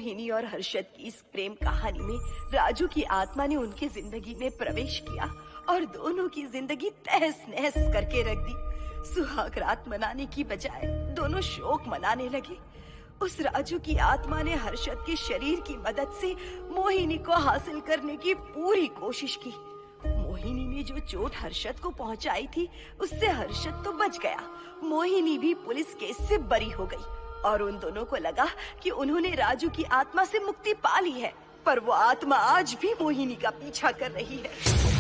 मोहिनी और हर्षद की इस प्रेम कहानी में राजू की आत्मा ने उनकी जिंदगी में प्रवेश किया और दोनों की जिंदगी तहस नहस करके रख दी। सुहाग रात मनाने की बजाय दोनों शोक मनाने लगे। उस राजू की आत्मा ने हर्षद के शरीर की मदद से मोहिनी को हासिल करने की पूरी कोशिश की। मोहिनी ने जो चोट हर्षद को पहुंचाई थी, उससे हर्षद तो बच गया, मोहिनी भी पुलिस केस से बरी हो गई और उन दोनों को लगा कि उन्होंने राजू की आत्मा से मुक्ति पा ली है, पर वो आत्मा आज भी मोहिनी का पीछा कर रही है।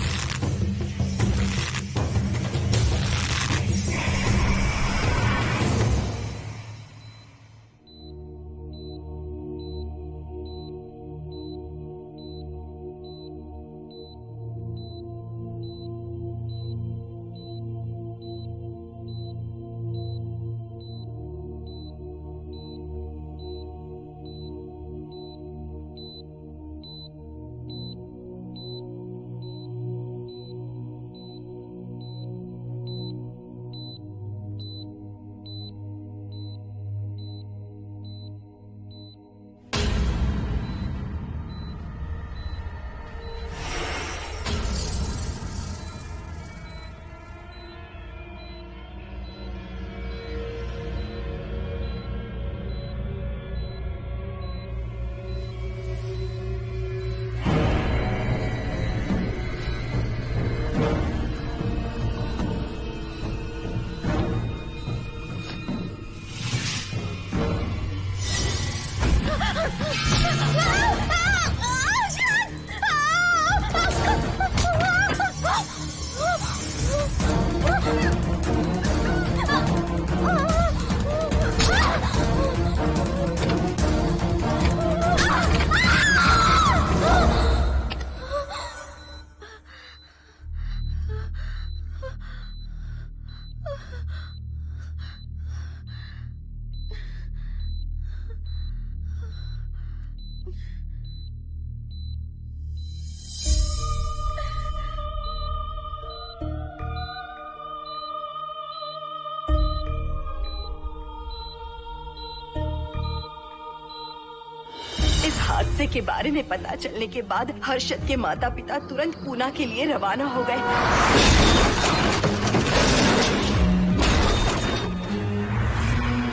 इस हादसे के बारे में पता चलने के बाद हर्षद के माता पिता तुरंत पूना के लिए रवाना हो गए।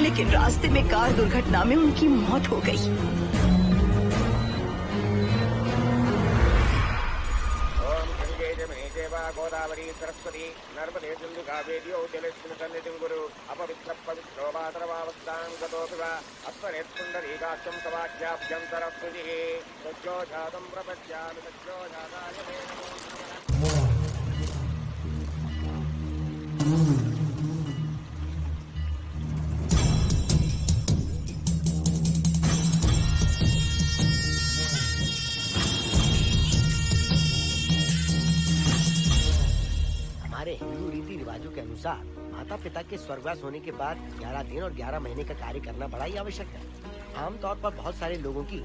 लेकिन रास्ते में कार दुर्घटना में उनकी मौत हो गई। गोदावरी सरस्वती नर्मदे सिंधु कावेरी जलेस्मिन् सन्निधिं कुरु अपवित्रः पवित्रो मातरमावस्थां गतोऽपि वा अस्मरेत्पुण्डरीकाक्षं तवाख्याभ्यन्तरः स्तुतिः सज्जो जातं प्रपद्यामि सज्जो जाताय मे नमो नमः। हिंदू रीति रिवाजों के अनुसार माता पिता के स्वर्गवास होने के बाद 11 दिन और 11 महीने का कार्य करना बड़ा ही आवश्यक है। आमतौर पर बहुत सारे लोगों की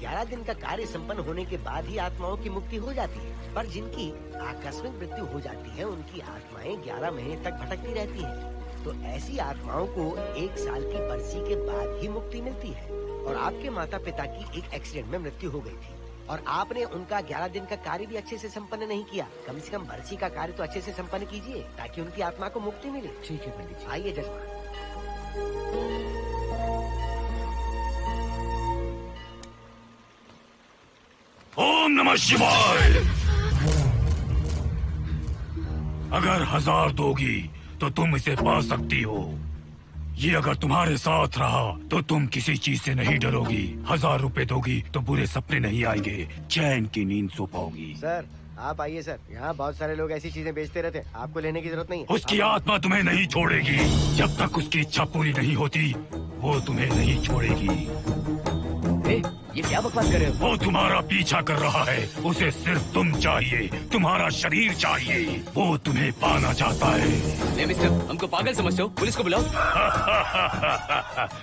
11 दिन का कार्य संपन्न होने के बाद ही आत्माओं की मुक्ति हो जाती है, पर जिनकी आकस्मिक मृत्यु हो जाती है उनकी आत्माएं 11 महीने तक भटकती रहती हैं। तो ऐसी आत्माओं को 1 साल की बरसी के बाद ही मुक्ति मिलती है। और आपके माता पिता की एक एक्सीडेंट में मृत्यु हो गई थी और आपने उनका 11 दिन का कार्य भी अच्छे से संपन्न नहीं किया। कम से कम बरसी का कार्य तो अच्छे से संपन्न कीजिए ताकि उनकी आत्मा को मुक्ति मिले। ठीक है पंडित जी। आइए जजमान। ओम नमः शिवाय। अगर 1000 दोगी तो तुम इसे पा सकती हो। ये अगर तुम्हारे साथ रहा तो तुम किसी चीज से नहीं डरोगी। 1000 रुपए दोगी तो बुरे सपने नहीं आएंगे, चैन की नींद सो पाओगी। सर आप आइए सर, यहाँ बहुत सारे लोग ऐसी चीजें बेचते रहते हैं, आपको लेने की जरूरत नहीं है। उसकी आत्मा तुम्हें नहीं छोड़ेगी। जब तक उसकी इच्छा पूरी नहीं होती वो तुम्हें नहीं छोड़ेगी। ये क्या बकवास कर रहे हो? वो तुम्हारा पीछा कर रहा है, उसे सिर्फ तुम चाहिए, तुम्हारा शरीर चाहिए, वो तुम्हें पाना चाहता है। मिस्टर, हमको पागल समझते हो? पुलिस को बुलाओ।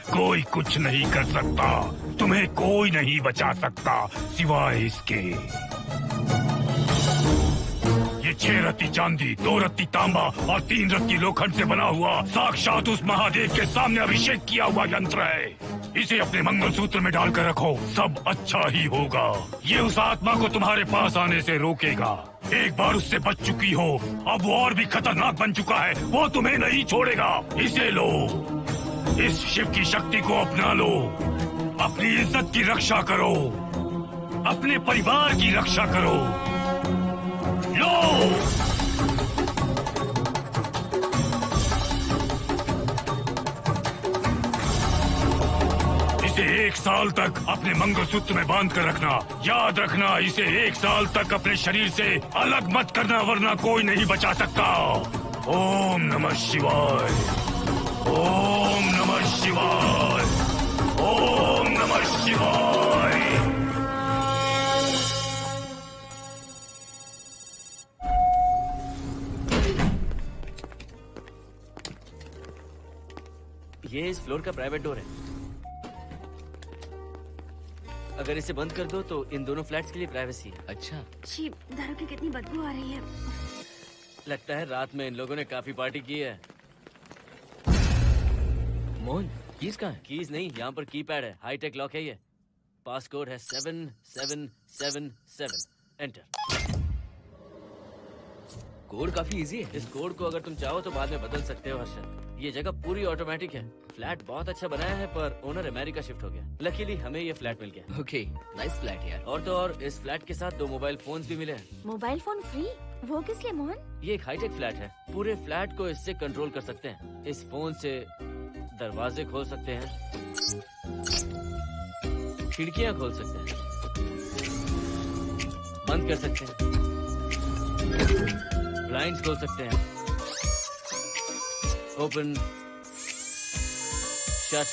कोई कुछ नहीं कर सकता, तुम्हें कोई नहीं बचा सकता सिवाय इसके। ये 6 रत्ती चांदी, 2 रत्ती तांबा और 3 रत्ती लोखंड से बना हुआ साक्षात उस महादेव के सामने अभिषेक किया हुआ यंत्र है। इसे अपने मंगलसूत्र में डालकर रखो, सब अच्छा ही होगा। ये उस आत्मा को तुम्हारे पास आने से रोकेगा। एक बार उससे बच चुकी हो, अब वो और भी खतरनाक बन चुका है, वो तुम्हें नहीं छोड़ेगा। इसे लो, इस शिव की शक्ति को अपना लो, अपनी इज्जत की रक्षा करो, अपने परिवार की रक्षा करो। लो, इसे 1 साल तक अपने मंगलसूत्र में बांध कर रखना। याद रखना, इसे 1 साल तक अपने शरीर से अलग मत करना, वरना कोई नहीं बचा सकता। ओम नमः शिवाय, ओम नमः शिवाय, ओम नमः शिवाय। ये इस फ्लोर का प्राइवेट डोर है। अगर इसे बंद कर दो तो इन दोनों फ्लैट्स के लिए प्राइवेसी है। अच्छा, छी, दारू की कितनी बदबू आ रही है। लगता है रात में इन लोगों ने काफी पार्टी की है। मोहन, कीज कहाँ है? कीज नहीं, यहाँ पर कीपैड है, हाईटेक लॉक है ये। पास कोड है 7777। एंटर। कोड काफी इजी है। इस कोड को अगर तुम चाहो तो बाद में बदल सकते हो हर्षद। ये जगह पूरी ऑटोमेटिक है। फ्लैट बहुत अच्छा बनाया है, पर ओनर अमेरिका शिफ्ट हो गया। लकीली हमें ये फ्लैट मिल गया। ओके, नाइस फ्लैट यार। और तो और इस फ्लैट के साथ 2 मोबाइल फोन्स भी मिले हैं। Mobile phone free? वो किस लिए मोहन? ये एक हाईटेक फ्लैट है, पूरे फ्लैट को इससे कंट्रोल कर सकते हैं। इस फोन से दरवाजे खोल सकते हैं, खिड़कियां खोल सकते हैं, बंद कर सकते हैं, ब्लाइंड्स खोल सकते हैं, ओपन, शट।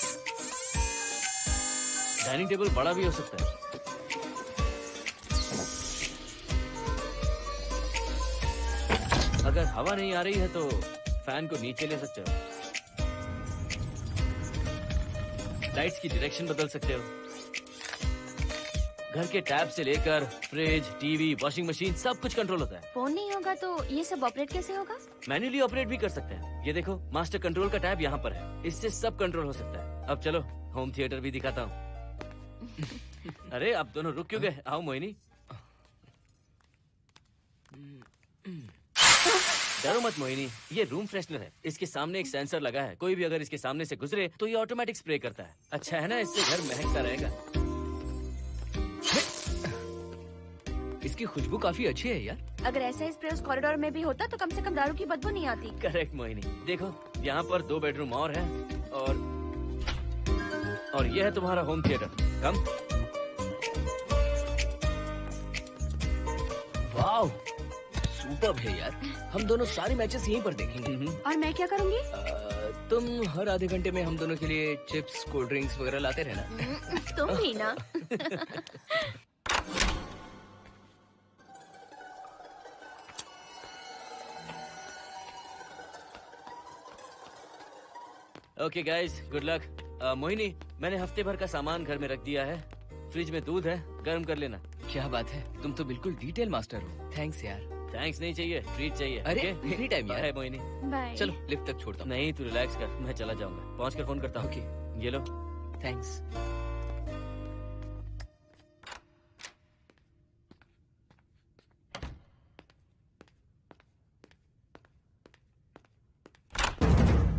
डाइनिंग टेबल बड़ा भी हो सकता है। अगर हवा नहीं आ रही है तो फैन को नीचे ले सकते हो। लाइट्स की डायरेक्शन बदल सकते हो। घर के टैब से लेकर फ्रिज, टीवी, वॉशिंग मशीन सब कुछ कंट्रोल होता है। फोन नहीं होगा तो ये सब ऑपरेट कैसे होगा? मैन्युअली ऑपरेट भी कर सकते हैं। ये देखो, मास्टर कंट्रोल का टैब यहाँ पर है, इससे सब कंट्रोल हो सकता है। अब चलो होम थिएटर भी दिखाता हूँ। अरे आप दोनों रुक क्यों गए? आओ मोहिनी। डरो मत मोहिनी, ये रूम फ्रेशनर है। इसके सामने एक सेंसर लगा है, कोई भी अगर इसके सामने से गुजरे तो ये ऑटोमेटिक स्प्रे करता है। अच्छा है ना, इससे घर महकता रहेगा। इसकी खुशबू काफी अच्छी है यार। अगर ऐसा स्प्रे उस कॉरिडोर में भी होता तो कम से कम दारू की बदबू नहीं आती। करेक्ट मोहिनी। देखो, यहाँ पर 2 बेडरूम और है, और ये है तुम्हारा होम थिएटर। कम। वाओ, सुपर्ब है यार। हम दोनों सारे मैचेस यहीं पर देखेंगे। और मैं क्या करूँगी? तुम हर आधे घंटे में हम दोनों के लिए चिप्स, कोल्ड ड्रिंक्स वगैरह लाते रहना। तुम ही ना। Okay guys, good luck. Mohini, मैंने हफ्ते भर का सामान घर में रख दिया है। फ्रिज में दूध है, गर्म कर लेना। क्या बात है, तुम तो बिल्कुल डिटेल मास्टर हो। थैंक्स यार। थैंक्स नहीं चाहिए, ट्रीट चाहिए। अरे एनी टाइम यार। मोहिनी, बाय। चलो लिफ्ट तक छोड़ता हूँ। नहीं, तू रिलैक्स कर, मैं चला जाऊंगा। पहुँच कर फोन करता हूँ। ओके, ये लो। थैंक्स।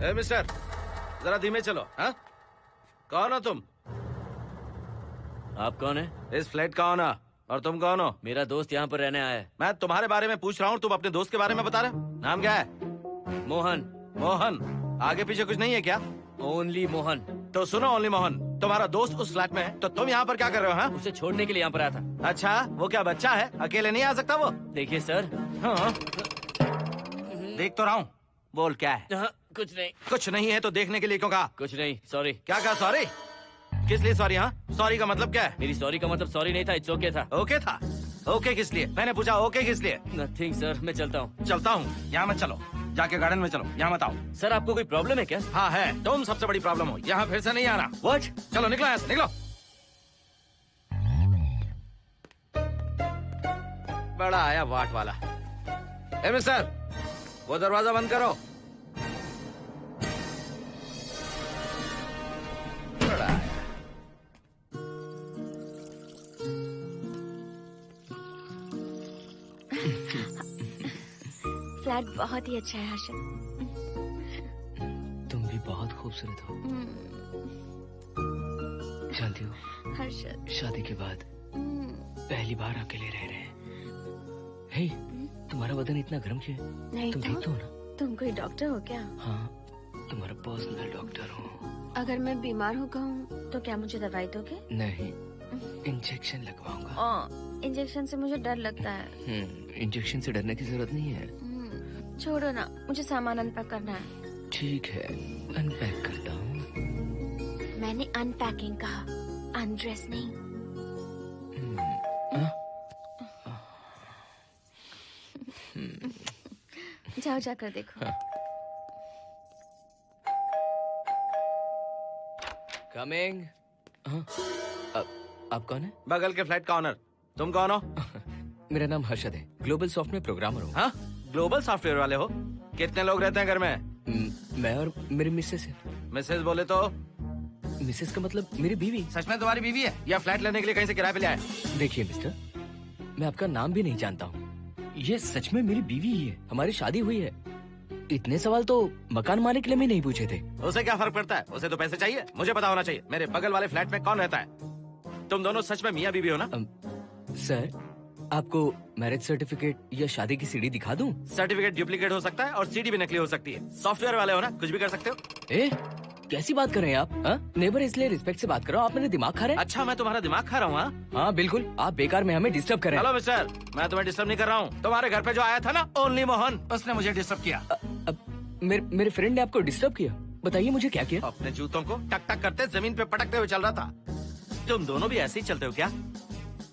ए मिस्टर, जरा धीमे चलो। हाँ, कौन हो तुम? आप कौन है? इस फ्लैट का ओनर। और तुम कौन हो? मेरा दोस्त यहाँ पर रहने आया है। मैं तुम्हारे बारे में पूछ रहा हूँ, तुम अपने दोस्त के बारे में बता रहे हो? नाम क्या है? मोहन। मोहन? आगे पीछे कुछ नहीं है क्या? ओनली मोहन। तो सुनो ओनली मोहन, तुम्हारा दोस्त उस फ्लैट में है, तो तुम यहाँ पर क्या कर रहे हो? हाँ? उसे छोड़ने के लिए यहाँ पर आया था। अच्छा, वो क्या बच्चा है? अकेले नहीं आ सकता वो? देखिए सर। हाँ, देख तो रहा हूँ। बोल क्या है? हाँ, कुछ नहीं। कुछ नहीं है तो देखने के लिए क्यों कहा? कुछ नहीं, सॉरी। क्या कहा? सॉरी? किस लिए सॉरी? हाँ, सॉरी का मतलब क्या है? मेरी सॉरी का मतलब सॉरी नहीं था, इट्स ओके था। ओके था? ओके किस लिए? मैंने पूछा ओके किस लिए? नथिंग सर, मैं चलता हूँ। चलता हूँ? यहाँ मत चलो, जाके गार्डन में चलो, यहाँ मत आओ। सर, आपको कोई प्रॉब्लम है क्या? हाँ है, तुम सबसे बड़ी प्रॉब्लम हो। यहाँ फिर से नहीं आना। व्हाट? चलो निकलो यहाँ से, निकलो। बड़ा आया वाट वाला। ए मिस्टर, वो दरवाजा बंद करो। बड़ा आया। फ्लैट बहुत ही अच्छा है हर्षद। तुम भी बहुत खूबसूरत हो। जानती हो हर्षद, शादी के बाद पहली बार अकेले रह रहे हैं। हे, तुम्हारा बदन इतना गर्म क्यों है? नहीं तुम ठीक तो हो ना? तुम कोई डॉक्टर हो क्या? हाँ, तुम्हारा पर्सनल डॉक्टर हूँ। अगर मैं बीमार हो गऊँ तो क्या मुझे दवाई दोगे? नहीं, इंजेक्शन लगवाऊंगा। इंजेक्शन से मुझे डर लगता है। इंजेक्शन से डरने की जरूरत नहीं है। छोड़ो ना, मुझे सामान अनपैक करना है। ठीक है, अनपैक करता हूँ। मैंने अनपैकिंग कहा, अनड्रेस नहीं। जाओ जाकर देखो। कमिंग। आप कौन है? बगल के फ्लैट का ऑनर। तुम कौन हो? मेरा नाम हर्षद है, ग्लोबल सॉफ्टवेयर प्रोग्रामर हूँ। हाँ, ग्लोबल सॉफ्टवेयर वाले हो? कितने लोग रहते हैं घर में? मैं और मेरी मिसेस है। मिसेज बोले तो? मिसेस का मतलब मेरी बीवी। सच में तुम्हारी बीवी है या फ्लैट लेने के लिए कहीं से किराए पे ले आए? देखिए मिस्टर, मैं आपका नाम भी नहीं जानता हूँ। ये सच में मेरी बीवी ही है, हमारी शादी हुई है। इतने सवाल तो मकान मालिक ने भी नहीं पूछे थे। उसे क्या फर्क पड़ता है? उसे तो पैसे चाहिए, मुझे पता होना चाहिए। मेरे बगल वाले फ्लैट में कौन रहता है? तुम दोनों सच में मियाँ बीवी हो ना? सर, आपको मैरिज सर्टिफिकेट या शादी की सीडी दिखा दूं? सर्टिफिकेट डुप्लीकेट हो सकता है और सीडी भी नकली हो सकती है। सॉफ्टवेयर वाले हो ना, कुछ भी कर सकते हो। ए, कैसी बात कर रहे हैं आप? नेबर, इसलिए रिस्पेक्ट से बात करो। आप मेरे दिमाग खा रहे हैं। अच्छा, मैं तुम्हारा दिमाग खा रहा हूँ? हाँ बिल्कुल, आप बेकार में हमें डिस्टर्ब कर रहे हैं। हेलो मिस्टर, मैं तुम्हें डिस्टर्ब नहीं कर रहा हूँ। तुम्हारे घर पे जो आया था ना, ओनली मोहन, उसने मुझे डिस्टर्ब किया। मेरे फ्रेंड ने आपको डिस्टर्ब किया? बताइए मुझे क्या किया? अपने जूतों को टक टक करते जमीन पे पटकते हुए चल रहा था। तुम दोनों भी ऐसे ही चलते हो क्या?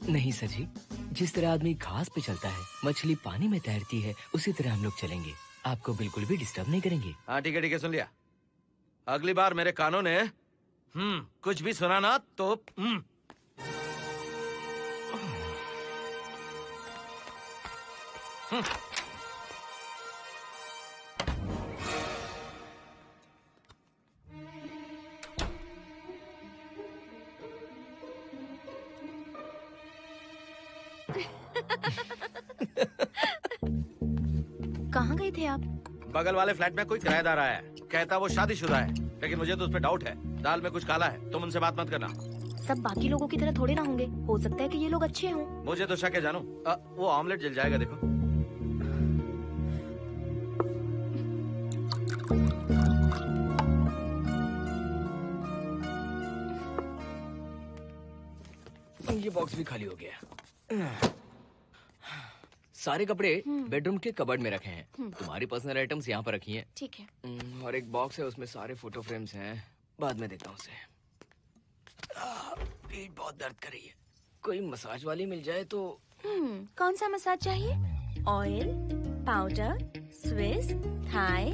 नहीं सर जी, जिस तरह आदमी घास पे चलता है, मछली पानी में तैरती है, उसी तरह हम लोग चलेंगे। आपको बिल्कुल भी डिस्टर्ब नहीं करेंगे। हाँ ठीक है, सुन लिया। अगली बार मेरे कानों ने कुछ भी सुना ना तो कहाँ गए थे आप? बगल वाले फ्लैट में कोई किराएदार आया है, कहता वो शादीशुदा है, लेकिन मुझे तो उस पर डाउट है। दाल में कुछ काला है, तुम उनसे बात मत करना। सब बाकी लोगों की तरह थोड़े ना होंगे, हो सकता है कि ये लोग अच्छे हों। मुझे तो शक है जानू। वो ऑमलेट जल जाएगा, देखो। ये बॉक्स भी खाली हो गया। सारे कपड़े बेडरूम के कबर्ड में रखे हैं। तुम्हारी पर्सनल आइटम्स यहाँ पर रखी हैं। ठीक है। और एक बॉक्स है, उसमें सारे फोटो फ्रेम्स हैं। बाद में देता हूँ उसे। पीठ बहुत दर्द कर रही है, कोई मसाज वाली मिल जाए तो। कौन सा मसाज चाहिए? Oil, powder, Swiss, Thai?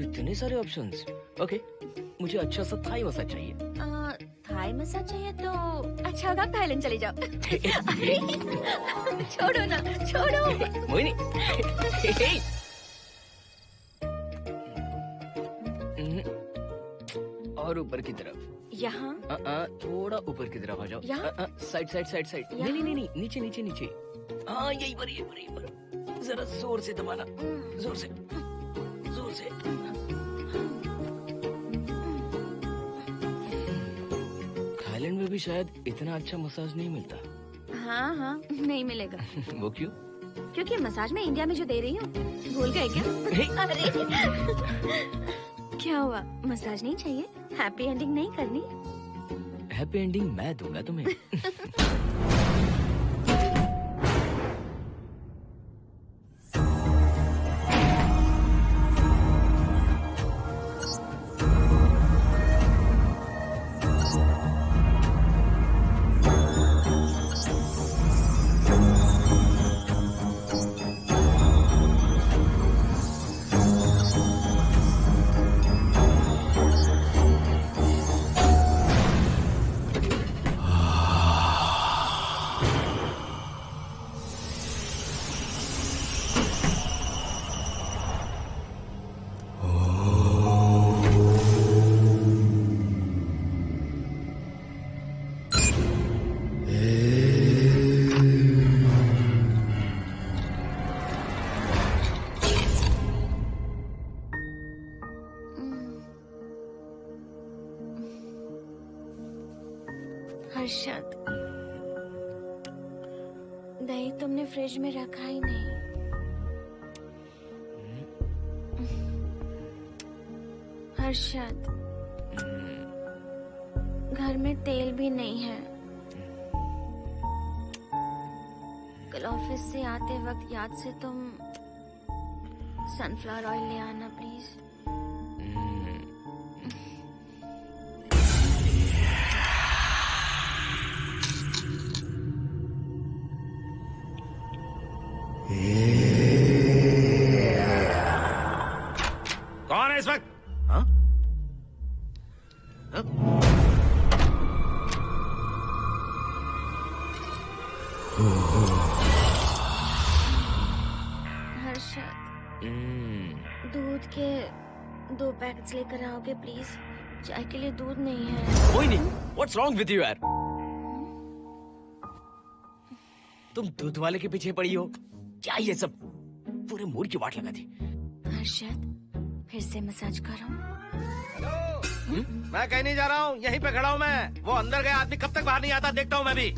इतने सारे ऑप्शंस। ओके, मुझे अच्छा सा थाई मसाज चाहिए। थाई मसाज चाहिए तो अच्छा होगा थाईलैंड चले जाओ। अरे छोड़ो ना, छोड़ो। मोहिनी। और ऊपर की तरफ। यहाँ? थोड़ा ऊपर की तरफ आ जाओ। यहाँ? Side side side side. नहीं, नीचे नीचे नीचे। हाँ, यही पर, यही पर, यही पर। जरा जोर से दबाना, जोर से, जोर से। थाईलैंड में भी शायद इतना अच्छा मसाज नहीं मिलता। हाँ, नहीं मिलेगा। वो क्यों? क्योंकि मसाज में इंडिया में जो दे रही हूँ, भूल गए क्या? अरे क्या हुआ, मसाज नहीं चाहिए? हैप्पी एंडिंग नहीं करनी? हैप्पी एंडिंग मैं दूंगा तुम्हें। हर्षद, दही तुमने फ्रिज में रखा ही नहीं। हर्षद, घर में तेल भी नहीं है। कल ऑफिस से आते वक्त याद से तुम सनफ्लावर ऑयल ले आना प्लीज। कौन है इस वक्त? हाँ? हाँ? हर्षद, दूध के 2 पैकेट्स लेकर आओगे प्लीज? चाय के लिए दूध नहीं है। कोई नहीं। What's wrong with you यार? तुम दूध वाले के पीछे पड़ी हो? क्या ये सब? पूरे मूड की वाट लगा दी। हर्षद, फिर से मसाज करो। मैं कहीं नहीं जा रहा हूँ, यहीं पे खड़ा हूँ मैं। वो अंदर गया आदमी कब तक बाहर नहीं आता, देखता हूँ मैं भी।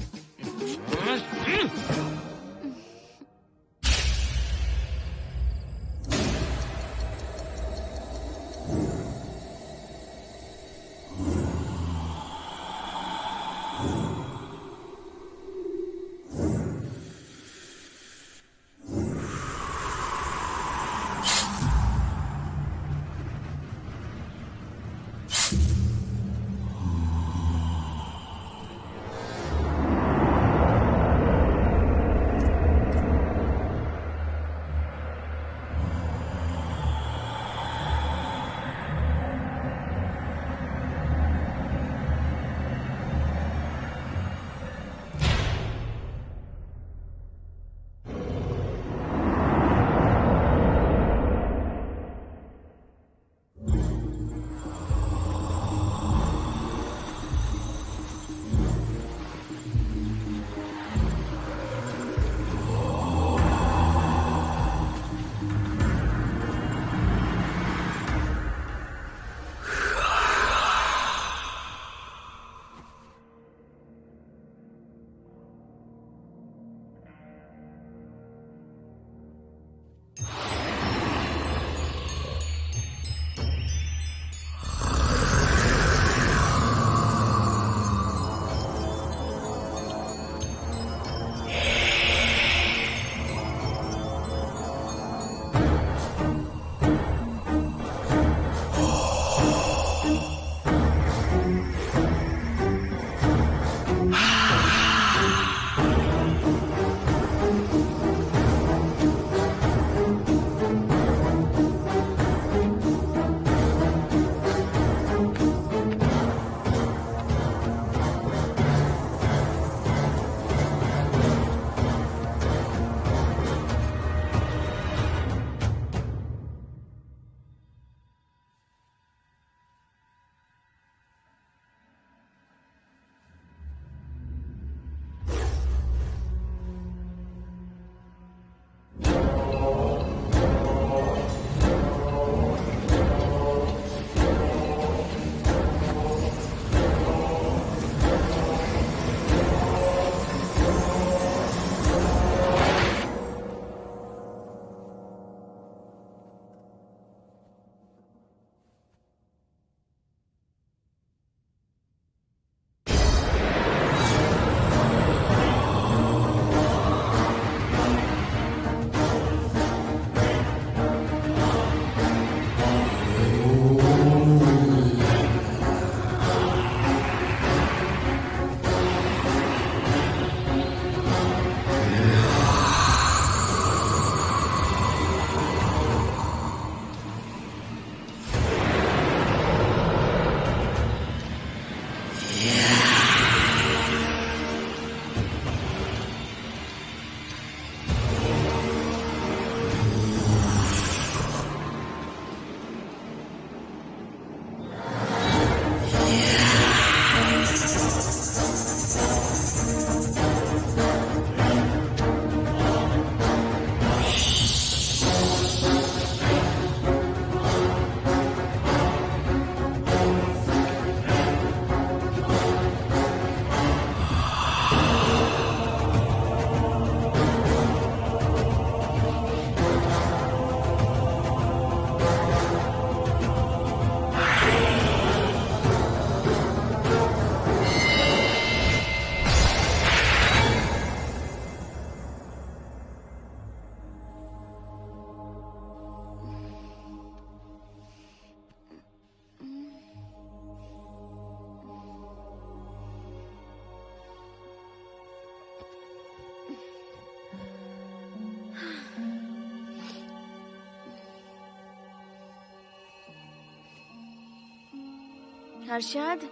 हर्षद,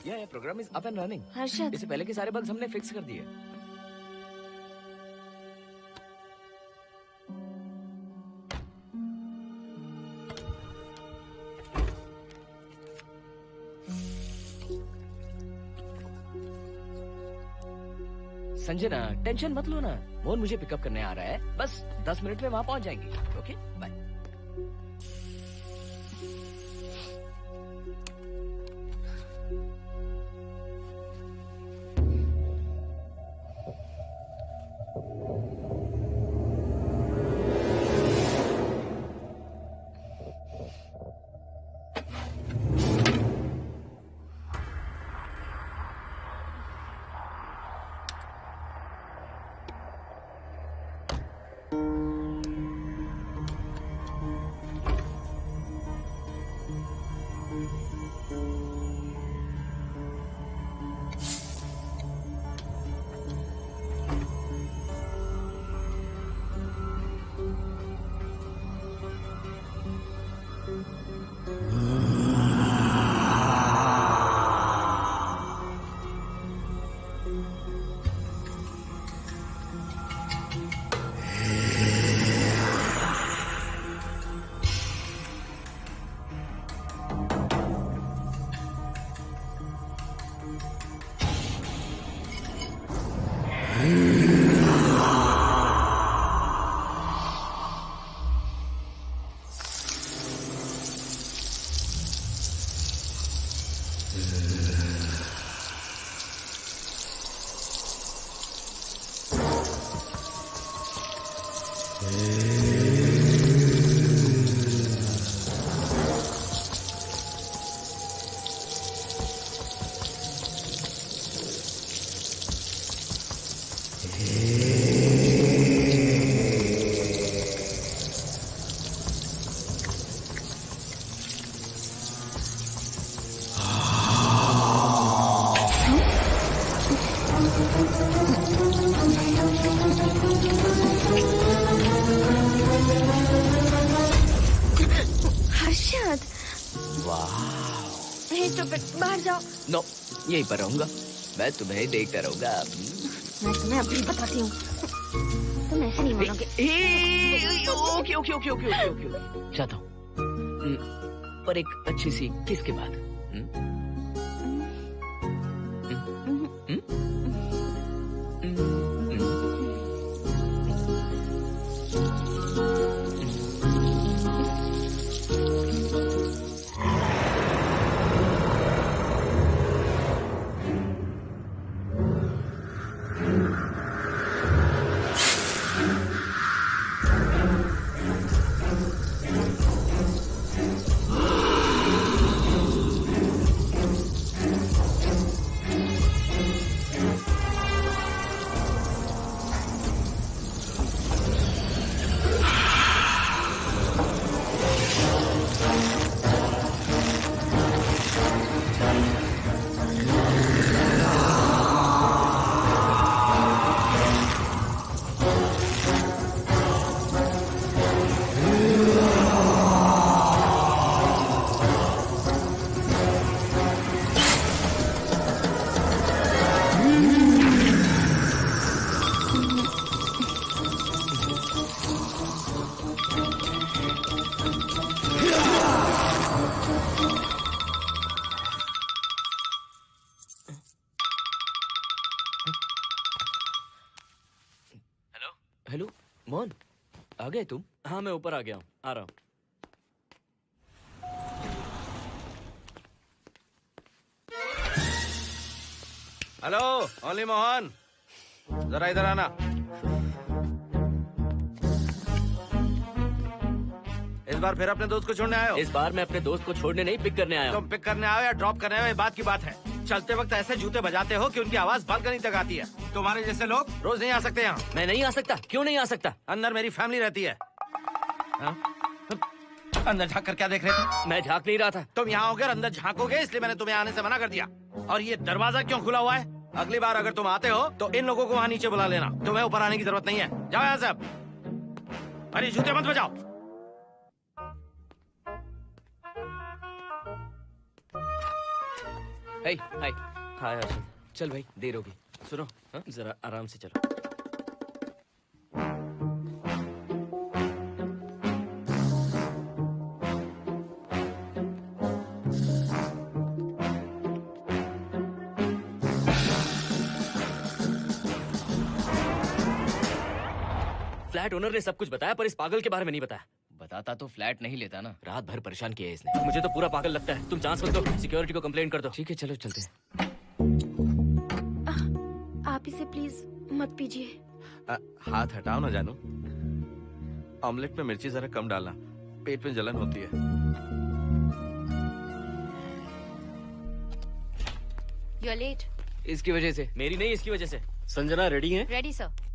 ये programme is up and running. Harshad, इससे पहले के सारे बग्स हमने फिक्स कर दिए। संजना, टेंशन मत लो ना, मोहन मुझे पिकअप करने आ रहा है, बस 10 मिनट में वहां पहुंच जाएंगे। Okay bye. हर्षद, तो फिर बाहर जाओ। नो, यहीं पर रहूंगा, मैं तुम्हें देखता रहूंगा। मैं तुम्हें अभी बताती हूँ, तुम ऐसे नहीं मानोगे। Okay okay okay okay okay okay, चाहता हूँ, पर एक अच्छी सी किस के बाद। हेलो मोहन, आ गए तुम? हाँ मैं ऊपर आ गया हूँ, आ रहा हूँ। हेलो ओनली मोहन, जरा इधर आना। इस बार फिर अपने दोस्त को छोड़ने आए हो? इस बार मैं अपने दोस्त को छोड़ने नहीं, पिक करने आया हूँ। तुम पिक करने आए हो या ड्रॉप करने आए हो, ये बात की बात है। चलते वक्त ऐसे जूते बजाते हो कि उनकी आवाज बालकनी तक आती है। तुम्हारे जैसे लोग रोज नहीं आ सकते यहाँ। मैं नहीं आ सकता? क्यों नहीं आ सकता? अंदर मेरी फैमिली रहती है। अंदर झांक कर क्या देख रहे थे? मैं झांक नहीं रहा था। तुम यहाँ होकर अंदर झांकोगे, इसलिए मैंने तुम्हें आने से मना कर दिया। और ये दरवाजा क्यों खुला हुआ है? अगली बार अगर तुम आते हो तो इन लोगों को वहाँ नीचे बुला लेना, तुम्हें ऊपर आने की जरूरत नहीं है। जाओ यहाँ से अब। अरे जूते मत बजाओ। हाय हाय हाय हर्षद। चल भाई देर होगी। सुनो हाँ जरा आराम से चलो। फ्लैट ओनर ने सब कुछ बताया पर इस पागल के बारे में नहीं बताया। बताता तो फ्लैट नहीं लेता ना। रात भर परेशान किया है इसने। मुझे तो पूरा पागल लगता है। तुम चांस मत दो, सिक्योरिटी को कंप्लेंट कर दो। ठीक है चलो चलते हैं। आप इसे प्लीज मत पीजिए। हाथ हटाओ ना जानू। ऑमलेट में मिर्ची जरा कम डालना, पेट में जलन होती है। You are late. इसकी वजह से। मेरी नहीं, इसकी वजह से। संजना रेडी हैं? Ready sir.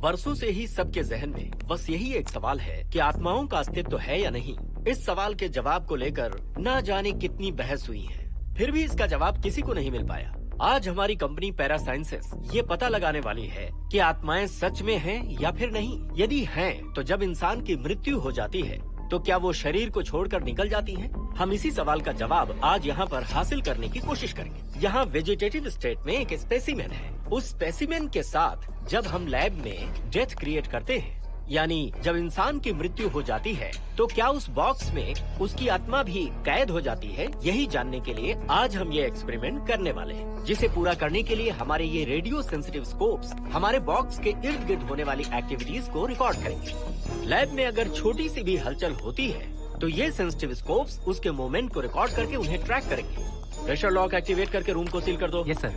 बरसों से ही सबके जहन में बस यही एक सवाल है कि आत्माओं का अस्तित्व है या नहीं। इस सवाल के जवाब को लेकर ना जाने कितनी बहस हुई है, फिर भी इसका जवाब किसी को नहीं मिल पाया। आज हमारी कंपनी पैरा साइंसेस ये पता लगाने वाली है कि आत्माएं सच में हैं या फिर नहीं। यदि हैं, तो जब इंसान की मृत्यु हो जाती है तो क्या वो शरीर को छोड़कर निकल जाती हैं? हम इसी सवाल का जवाब आज यहाँ पर हासिल करने की कोशिश करेंगे। यहाँ वेजिटेटिव स्टेट में एक स्पेसिमेन है। उस स्पेसिमेन के साथ जब हम लैब में डेथ क्रिएट करते हैं, यानी जब इंसान की मृत्यु हो जाती है, तो क्या उस बॉक्स में उसकी आत्मा भी कैद हो जाती है? यही जानने के लिए आज हम ये एक्सपेरिमेंट करने वाले हैं, जिसे पूरा करने के लिए हमारे ये रेडियो सेंसिटिव स्कोप्स हमारे बॉक्स के इर्द गिर्द होने वाली एक्टिविटीज को रिकॉर्ड करेंगे। लैब में अगर छोटी सी भी हलचल होती है तो ये सेंसिटिव स्कोप्स उसके मूवमेंट को रिकॉर्ड करके उन्हें ट्रैक करेंगे। प्रेशर लॉक एक्टिवेट करके रूम को सील कर दो। Yes sir.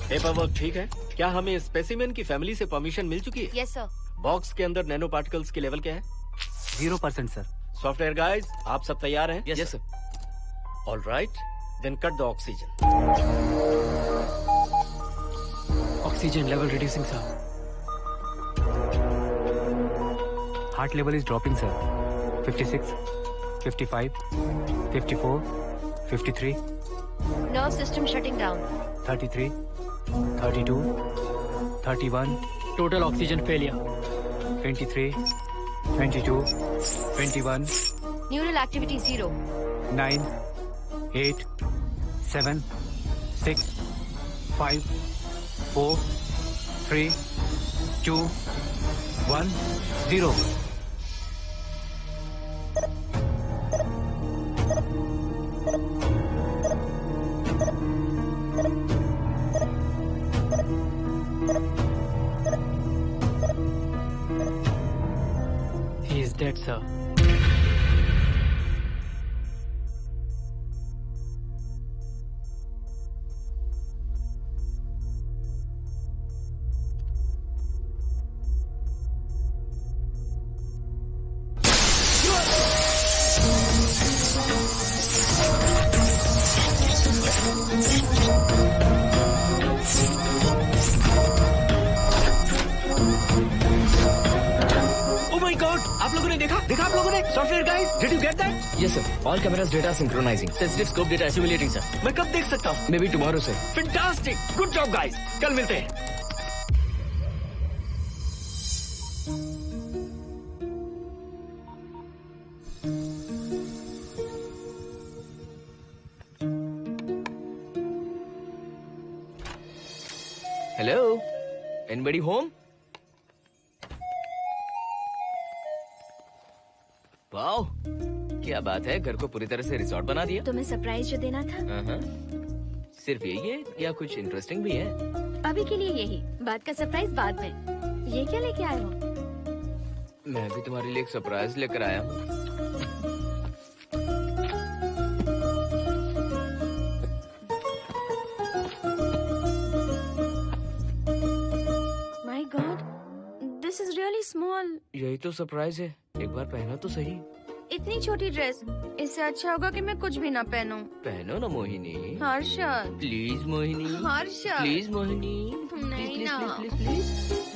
पेपर वर्क ठीक है? क्या हमें स्पेसिमेन की फैमिली से परमिशन मिल चुकी है? Yes sir. बॉक्स के अंदर नैनो पार्टिकल्स की लेवल क्या है? 0% सर। सॉफ्टवेयर गाइस, आप सब तैयार हैं? Yes sir. All right, then cut the oxygen. Oxygen level reducing sir. Heart level is dropping sir. 56, 55, 54, 53, nerve system shutting down. 33, 32, 31, total oxygen failure. 23, 22, 21, neural activity 0। 9, 8, 7, 6, 5, 4, 3, 2, 1, 0। He is dead, sir. आप लोगों ने देखा आप लोगों ने? Software guys, did you get that? Yes, sir. All cameras data synchronizing. Sensitive scope data assimilating sir. मैं कब देख सकता हूँ? Maybe tomorrow, sir. Fantastic, good job guys, कल मिलते हैं। Hello, anybody home? वाओ, क्या बात है, घर को पूरी तरह से रिसॉर्ट बना दिया। तुम्हें सरप्राइज जो देना था। सिर्फ यही है या कुछ इंटरेस्टिंग भी है? अभी के लिए यही, बाद का सरप्राइज बाद में। ये क्या लेके आए हो? मैं भी तुम्हारे लिए एक सरप्राइज लेकर आया हूँ। My God, this is really small. यही तो सरप्राइज है, एक बार पहना तो सही। इतनी छोटी ड्रेस, इससे अच्छा होगा कि मैं कुछ भी ना पहनूं। पहनो ना मोहिनी। हर्षद, प्लीज मोहिनी। हर्षद, प्लीज मोहिनी। नहीं प्लीज ना। Please please please.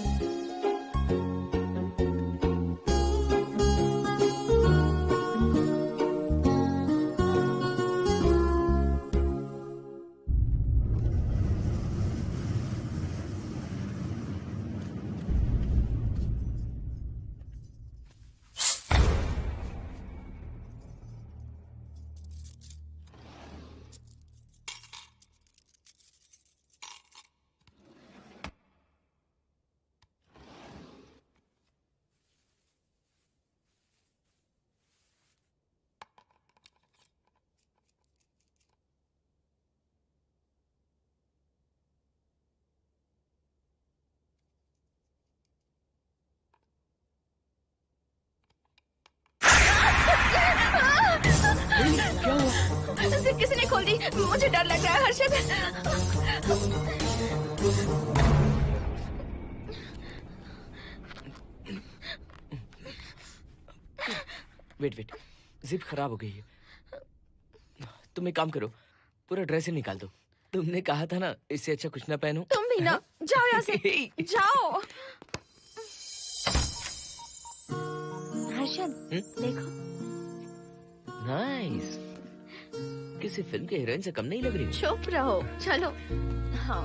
जिप किसी ने खोल दी, मुझे डर लग रहा है हर्षद। वेट, जिप खराब हो गई है। तुम एक काम करो, पूरा ड्रेस ही निकाल दो। तुमने कहा था ना इससे अच्छा कुछ ना पहनो। तुम भी ना, जाओ यहाँ से, जाओ। हर्षद, देखो। नाइस। किसी फिल्म के हीरोइन से कम नहीं लग रही। चुप रहो, चलो। हाँ।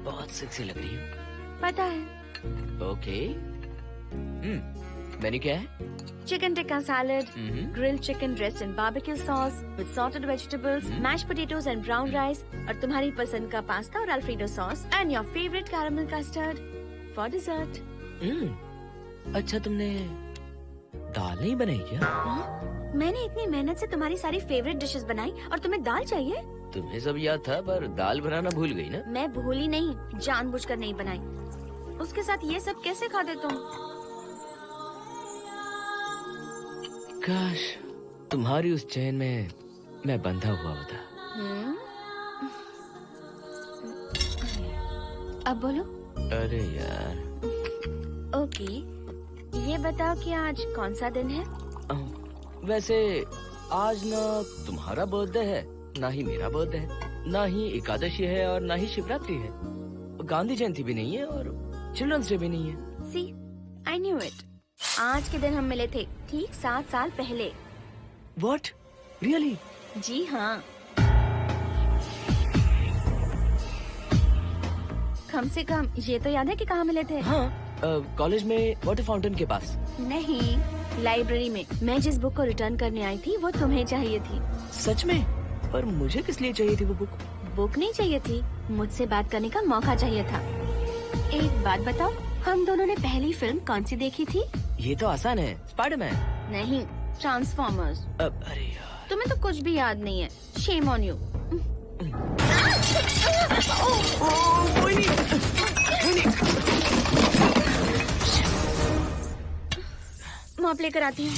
बहुत सेक्सी लग रही हो। पता है। ओके। मेन्यू क्या है? Chicken tikka salad, grilled chicken dressed in barbecue sauce with salted vegetables, mashed potatoes and brown rice, और तुम्हारी पसंद का पास्ता और alfredo sauce, and your favorite caramel custard for dessert. अच्छा, तुमने दाल नहीं बनाई क्या? मैंने इतनी मेहनत से तुम्हारी सारी फेवरेट डिशेस बनाई और तुम्हें दाल चाहिए? तुम्हें सब याद था पर दाल बनाना भूल गई ना? मैं भूली नहीं, जानबूझकर नहीं बनाई। उसके साथ ये सब कैसे खाते तुम? काश तुम्हारी उस चैन में मैं बंधा हुआ होता। अब बोलो। अरे यार। ओके, ये बताओ कि आज कौन सा दिन है? वैसे आज ना तुम्हारा बर्थडे है, ना ही मेरा बर्थडे है, ना ही एकादशी है और ना ही शिवरात्रि है, गांधी जयंती भी नहीं है और चिल्ड्रंस डे भी नहीं है। सी, आई न्यू इट। आज के दिन हम मिले थे ठीक 7 साल पहले। What? Really? जी हाँ। कम से कम ये तो याद है कि कहाँ मिले थे? हाँ, कॉलेज में वाटर फाउंटेन के पास। नहीं, लाइब्रेरी में। मैं जिस बुक को रिटर्न करने आई थी वो तुम्हें चाहिए थी। सच में? पर मुझे किस लिए चाहिए थी वो बुक? बुक नहीं चाहिए थी, मुझसे बात करने का मौका चाहिए था। एक बात बताओ, हम दोनों ने पहली फिल्म कौन सी देखी थी? ये तो आसान है, स्पाइडरमैन। नहीं, ट्रांसफॉर्मर्स। अरे यार, तुम्हें तो कुछ भी याद नहीं है। Shame on you. मॉप लेकर आती हूँ।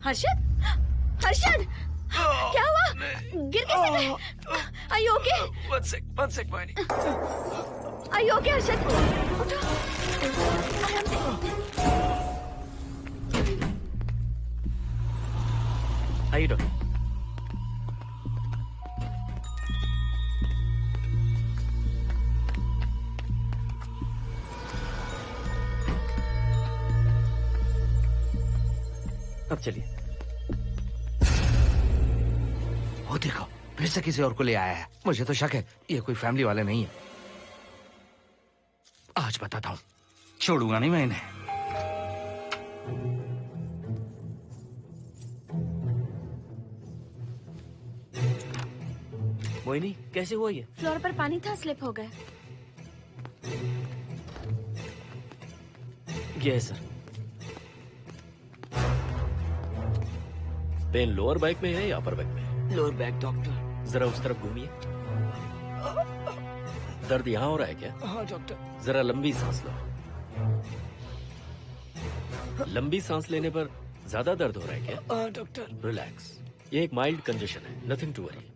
हर्षद, हर्षद, क्या हुआ? गिर कैसे गए? Are you okay? One sec, Moini. Are you okay, Harshad? उठो, आराम से। आइए डॉक्टर। अब चलिए। वो देखो, फिर से किसी और को ले आया है। मुझे तो शक है ये कोई फैमिली वाले नहीं है। आज बताता हूँ, छोड़ूंगा नहीं मैं इन्हें। मोहिनी, कैसे हुआ ये? फ्लोर पर पानी था, स्लिप हो गए। ये है सर। पेन लोअर बैक में है या अपर बैक में? Lower back doctor. जरा उस तरफ घूमिए। दर्द यहाँ हो रहा है क्या? हाँ डॉक्टर। जरा लंबी सांस लो। लंबी सांस लेने पर ज्यादा दर्द हो रहा है क्या? हाँ डॉक्टर। रिलैक्स, ये एक माइल्ड कंजेशन है, नथिंग टू वरी।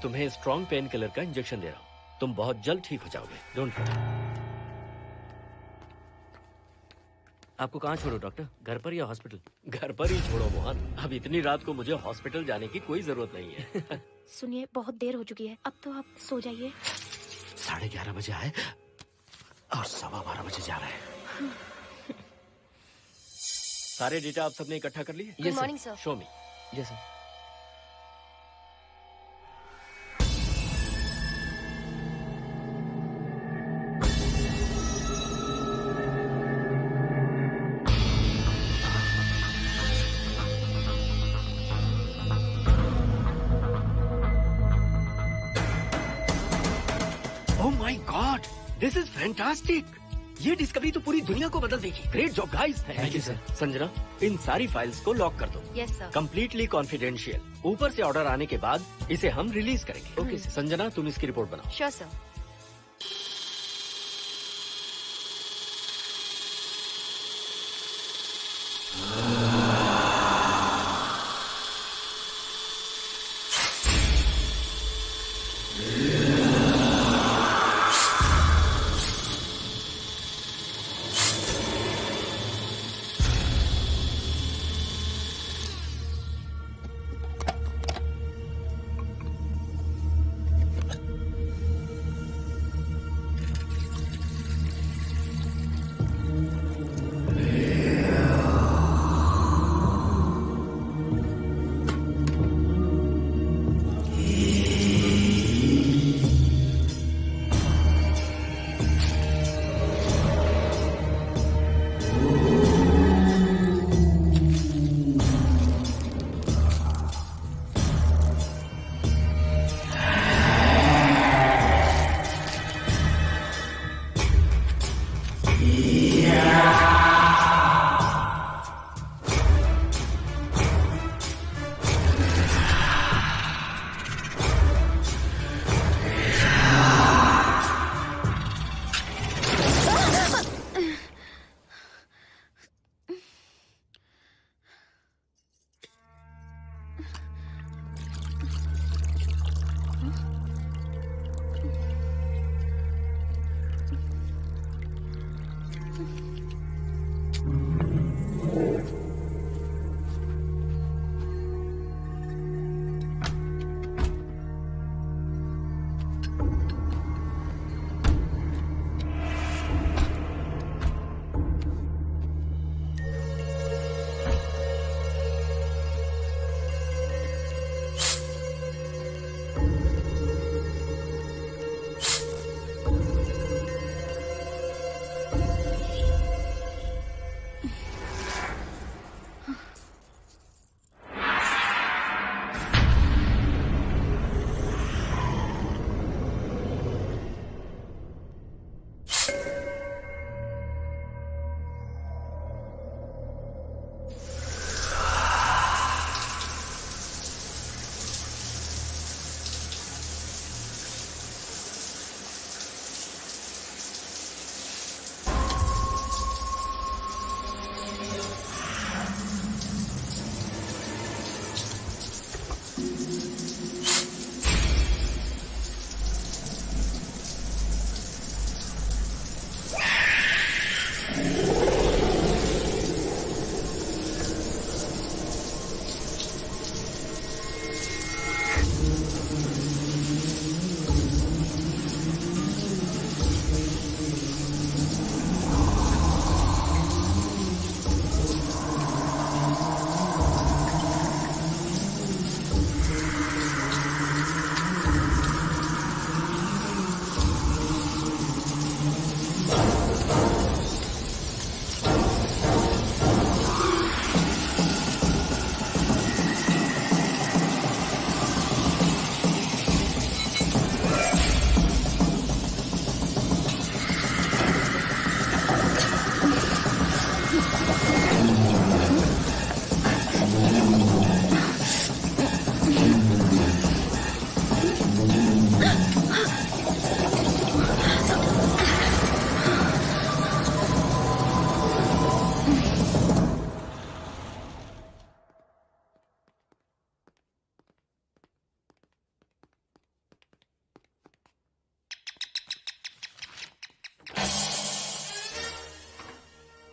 तुम्हें स्ट्रॉन्ग पेन किलर का इंजेक्शन दे रहा हूं, तुम बहुत जल्द ठीक हो जाओगे। Don't worry. आपको कहाँ छोड़ो डॉक्टर, घर पर या हॉस्पिटल? घर पर ही छोड़ो मोहन, अब इतनी रात को मुझे हॉस्पिटल जाने की कोई जरूरत नहीं है। सुनिए, बहुत देर हो चुकी है, अब तो आप सो जाइए। 11:30 बजे आए और 12:15 बजे जा रहे हैं। सारे डेटा आप सबने इकट्ठा कर लिए? Good morning, sir. Show me. Yes sir. This is fantastic. ये डिस्कवरी तो पूरी दुनिया को बदल देगी। Great job guys. Thank you sir. Sanjana, इन सारी फाइल्स को लॉक कर दो। Yes sir. Completely confidential. ऊपर से ऑर्डर आने के बाद इसे हम रिलीज करेंगे। ओके संजना, तुम इसकी रिपोर्ट बनाओ। Sure sir.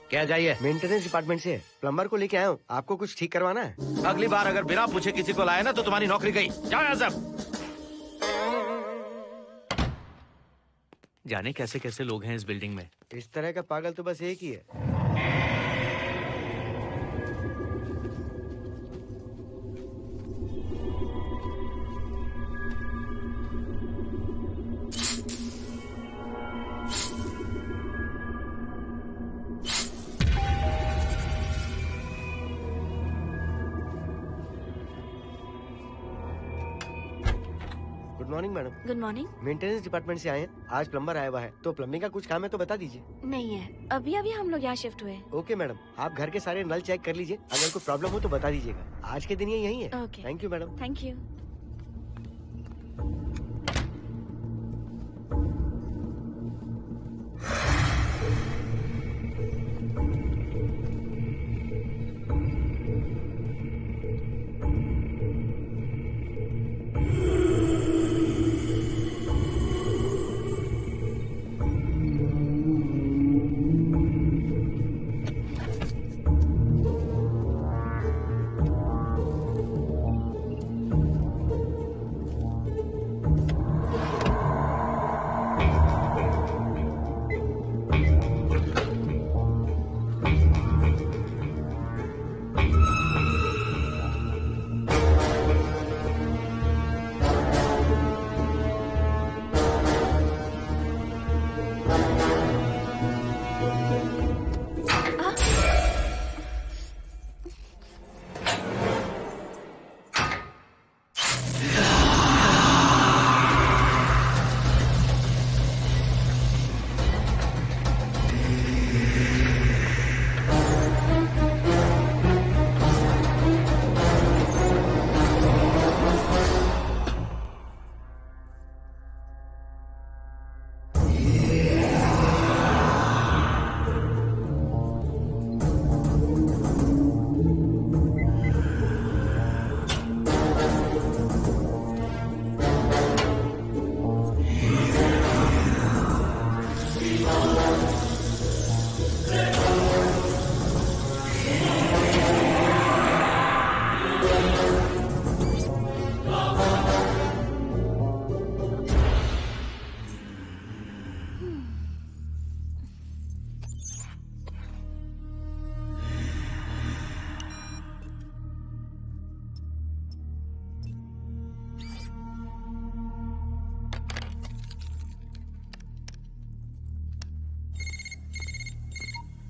क्या चाहिए? मेंटेनेंस डिपार्टमेंट से प्लम्बर को लेके आया हूँ। आपको कुछ ठीक करवाना है? अगली बार अगर बिना पूछे किसी को लाए ना तो तुम्हारी नौकरी गई। जाओ यहाँ सब। जाने कैसे कैसे लोग हैं इस बिल्डिंग में। इस तरह का पागल तो बस एक ही है। Good morning madam. Good morning. Maintenance department से आए हैं। आज प्लम्बर आया हुआ है, तो प्लम्बिंग का कुछ काम है तो बता दीजिए। नहीं है, अभी अभी हम लोग यहाँ शिफ्ट हुए। ओके मैडम, आप घर के सारे नल चेक कर लीजिए, अगर कोई प्रॉब्लम हो तो बता दीजिएगा। आज के दिन ये यही है। Okay. Thank you madam. Thank you.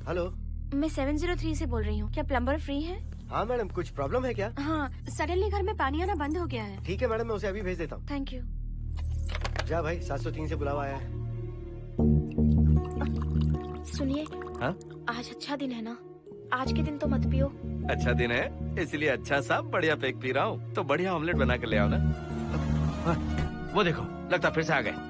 Hello, मैं 703 से बोल रही हूँ। क्या प्लम्बर फ्री है? हाँ मैडम, कुछ प्रॉब्लम है क्या? हाँ, सडनली घर में पानी आना बंद हो गया है। ठीक है मैडम, मैं उसे अभी भेज देता हूँ। Thank you. जा भाई, 703 से बुलावा आया है। सुनिए, हाँ? आज अच्छा दिन है ना? आज के दिन तो मत पियो। अच्छा दिन है, इसलिए अच्छा सा बढ़िया पेक पी रहा हूँ। तो बढ़िया ऑमलेट बना कर ले आओ ना। वो देखो, लगता फिर से आ गए।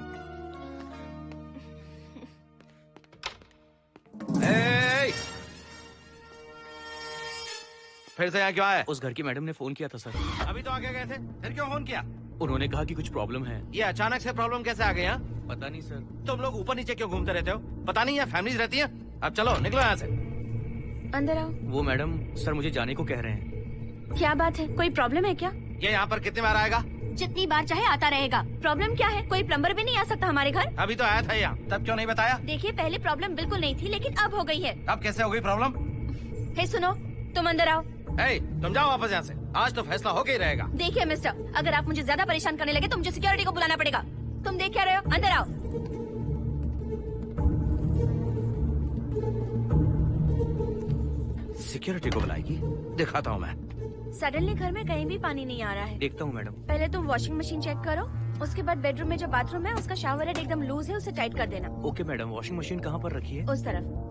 फिर से यहाँ क्यों आए? उस घर की मैडम ने फोन किया था सर। अभी तो आगे गए थे, फिर क्यों फोन किया? उन्होंने कहा कि कुछ प्रॉब्लम है। ये अचानक से प्रॉब्लम कैसे आ गई? यहाँ पता नहीं सर। तुम लोग ऊपर नीचे क्यों घूमते रहते हो? पता नहीं यहाँ फैमिलीज रहती हैं? अब चलो निकलो यहाँ से। अंदर आओ। वो मैडम सर मुझे जाने को कह रहे हैं। क्या बात है, कोई प्रॉब्लम है क्या? ये यहाँ पर कितनी बार आएगा? जितनी बार चाहे आता रहेगा। प्रॉब्लम क्या है? कोई प्लम्बर भी नहीं आ सकता हमारे घर? अभी तो आया था यहाँ, तब क्यों नहीं बताया? देखिए, पहले प्रॉब्लम बिल्कुल नहीं थी, लेकिन अब हो गई है। अब कैसे हो गई प्रॉब्लम? हे सुनो, तुम अंदर आओ। तुम जाओ वापस यहाँ से। आज तो फैसला होके ही रहेगा। देखिए मिस्टर, अगर आप मुझे ज्यादा परेशान करने लगे तो मुझे सिक्योरिटी को बुलाना पड़ेगा। तुम देख क्या रहे हो? अंदर आओ। सिक्योरिटी को बुलाएगी? दिखाता हूँ मैं। सडनली घर में कहीं भी पानी नहीं आ रहा है। देखता हूँ मैडम। पहले तुम वॉशिंग मशीन चेक करो, उसके बाद बेडरूम में जो बाथरूम है उसका शावर हेड एकदम लूज है, उसे टाइट कर देना। ओके मैडम, वॉशिंग मशीन कहाँ पर रखी है? उस तरफ।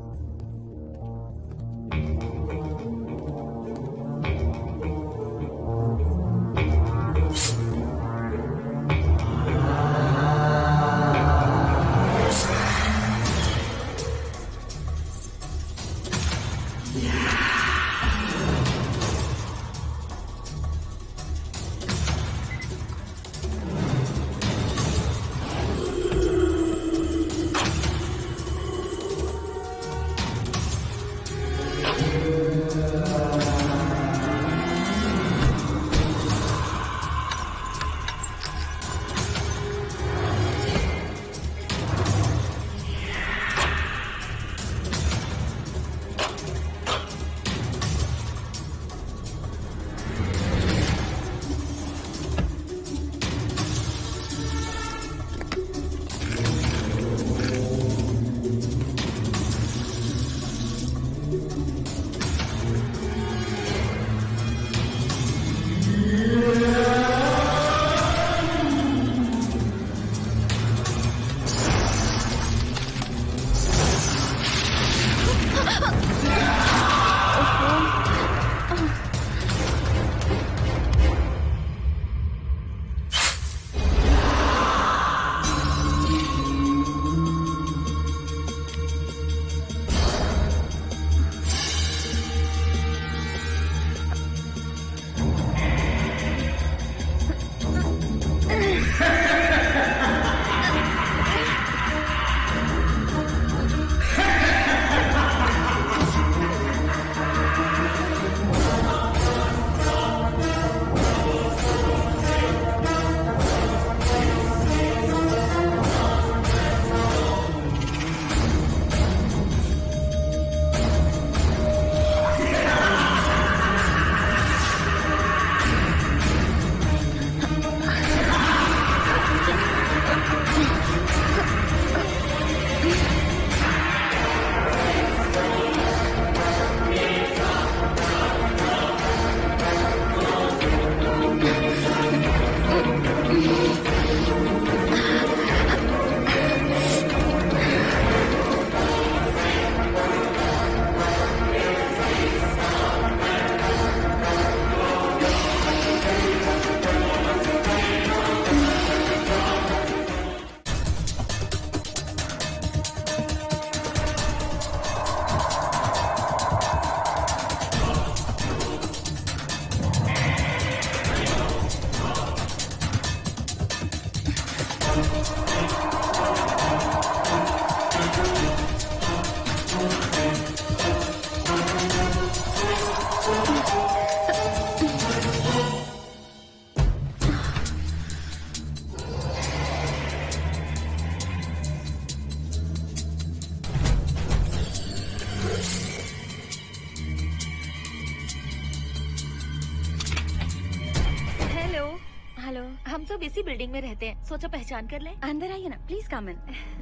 हम सब इसी बिल्डिंग में रहते हैं, सोचा पहचान कर लें। अंदर आइए ना, प्लीज कम इन।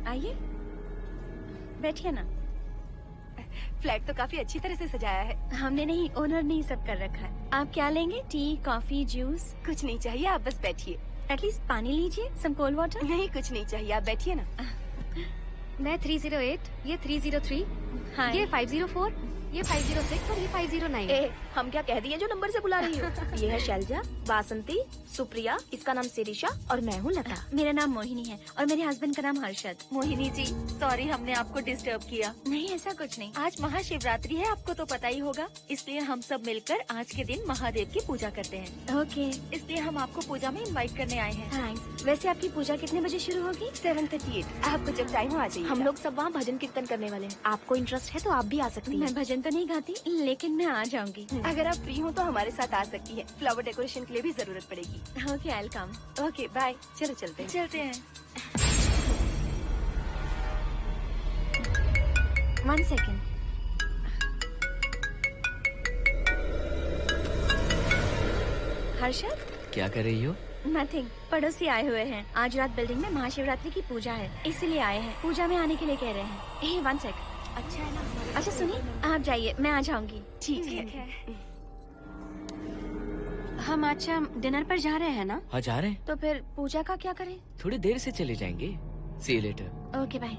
आइए, बैठिए ना। फ्लैट तो काफी अच्छी तरह से सजाया है। हमने नहीं, ओनर ने ही सब कर रखा है। आप क्या लेंगे? T, coffee, juice? कुछ नहीं चाहिए, आप बस बैठिए। एटलीस्ट पानी लीजिए, सम कोल्ड वाटर। नहीं, कुछ नहीं चाहिए, आप बैठिए ना। मैं 308, ये 303, ये 504, ये 506 और ये 509। ए, हम क्या कह दिए जो नंबर से बुला रही हो? ये है शैलजा, वासंती, सुप्रिया, इसका नाम शिरीषा और मैं हूँ लता। मेरा नाम मोहिनी है और मेरे हस्बैंड का नाम हर्षद। मोहिनी जी, सॉरी हमने आपको डिस्टर्ब किया। नहीं, ऐसा कुछ नहीं। आज महाशिवरात्रि है, आपको तो पता ही होगा, इसलिए हम सब मिलकर आज के दिन महादेव की पूजा करते हैं। ओके, इसलिए हम आपको पूजा में इनवाइट करने आए हैं। थैंक्स। वैसे आपकी पूजा कितने बजे शुरू होगी? 7:38। आपको जब टाइम हो आ जाइए। हम लोग सब वहाँ भजन कीर्तन करने वाले हैं। आपको इंटरेस्ट है तो आप भी आ सकती हैं। मैं भजन तो नहीं गाती, लेकिन मैं आ जाऊंगी। अगर आप फ्री हो तो हमारे साथ आ सकती है। फ्लावर डेकोरेशन के लिए भी जरूरत पड़ेगी। Okay, I will come. Okay, bye. चलो चलते हैं। चलते हैं। 1 सेकेंड। हर्षद, क्या कर रही हो? नथिंग। पड़ोसी आए हुए हैं। आज रात बिल्डिंग में महाशिवरात्रि की पूजा है, इसीलिए आए हैं। पूजा में आने के लिए कह रहे हैं। 1 सेकेंड। अच्छा है ना? अच्छा सुनिए, आप जाइए, मैं आ जाऊंगी। ठीक है। हम अच्छा डिनर पर जा रहे हैं ना? हाँ, जा रहे हैं। तो फिर पूजा का क्या करें? थोड़ी देर से चले जाएंगे। See you later. Okay, bye.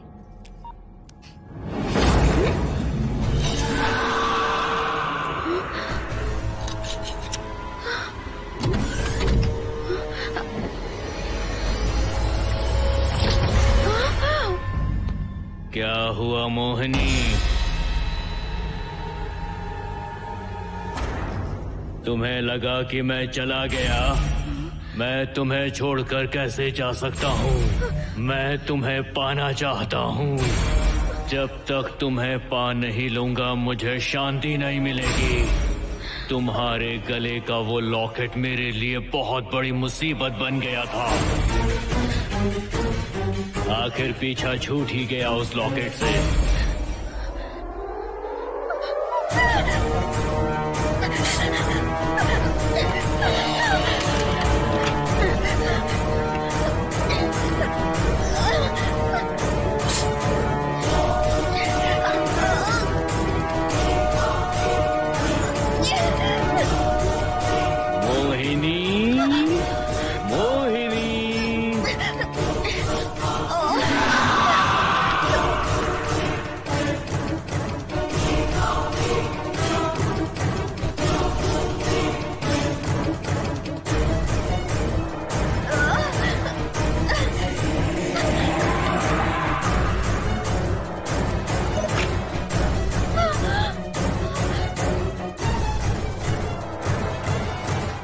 क्या हुआ मोहिनी? तुम्हें लगा कि मैं चला गया? मैं तुम्हें छोड़कर कैसे जा सकता हूँ? मैं तुम्हें पाना चाहता हूँ। जब तक तुम्हें पा नहीं लूंगा मुझे शांति नहीं मिलेगी। तुम्हारे गले का वो लॉकेट मेरे लिए बहुत बड़ी मुसीबत बन गया था। आखिर पीछा छूट ही गया उस लॉकेट से।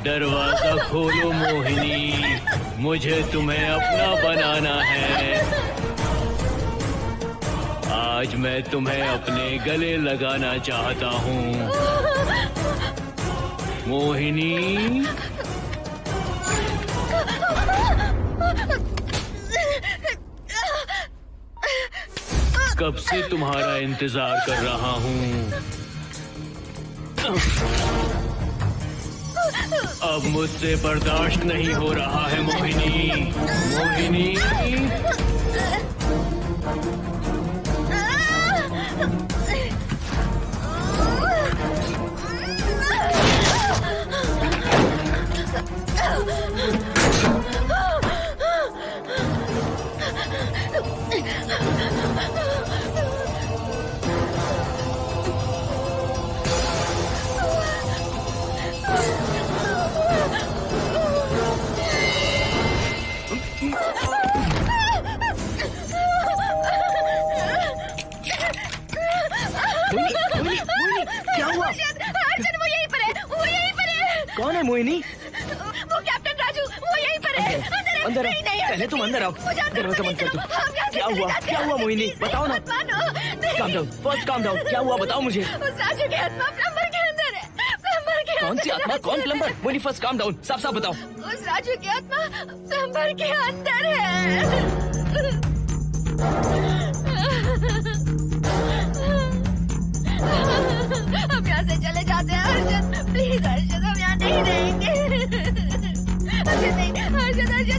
दरवाजा खोलो मोहिनी, मुझे तुम्हें अपना बनाना है। आज मैं तुम्हें अपने गले लगाना चाहता हूँ मोहिनी। कब से तुम्हारा इंतजार कर रहा हूँ। अब मुझसे बर्दाश्त नहीं हो रहा है मोहिनी। मोहिनी क्या हुआ? अर्जुन, वो यहीं पर है, वो यहीं पर है। कौन है मोहिनी? वो कैप्टन राजू, वो यहीं पर है। अंदर नहीं, नहीं, पहले तुम अंदर आओ। दरवाजा बंद कर दो। क्या हुआ? क्या हुआ मोहिनी? बताओ ना। Calm down, first calm down. क्या हुआ बताओ मुझे। उस राजू की आत्मा प्लम्बर के अंदर है। प्लम्बर के कौन सी आत्मा? कौन plumber? Mohini first calm down, साफ साफ बताओ। उस राजू की आत्मा प्लम्बर के अंदर है। हम यहाँ से चले जाते हैं अर्जुन, प्लीज अर्जुन, हम यहाँ नहीं रहेंगे। अर्जुन नहीं, अर्जुन अर्जुन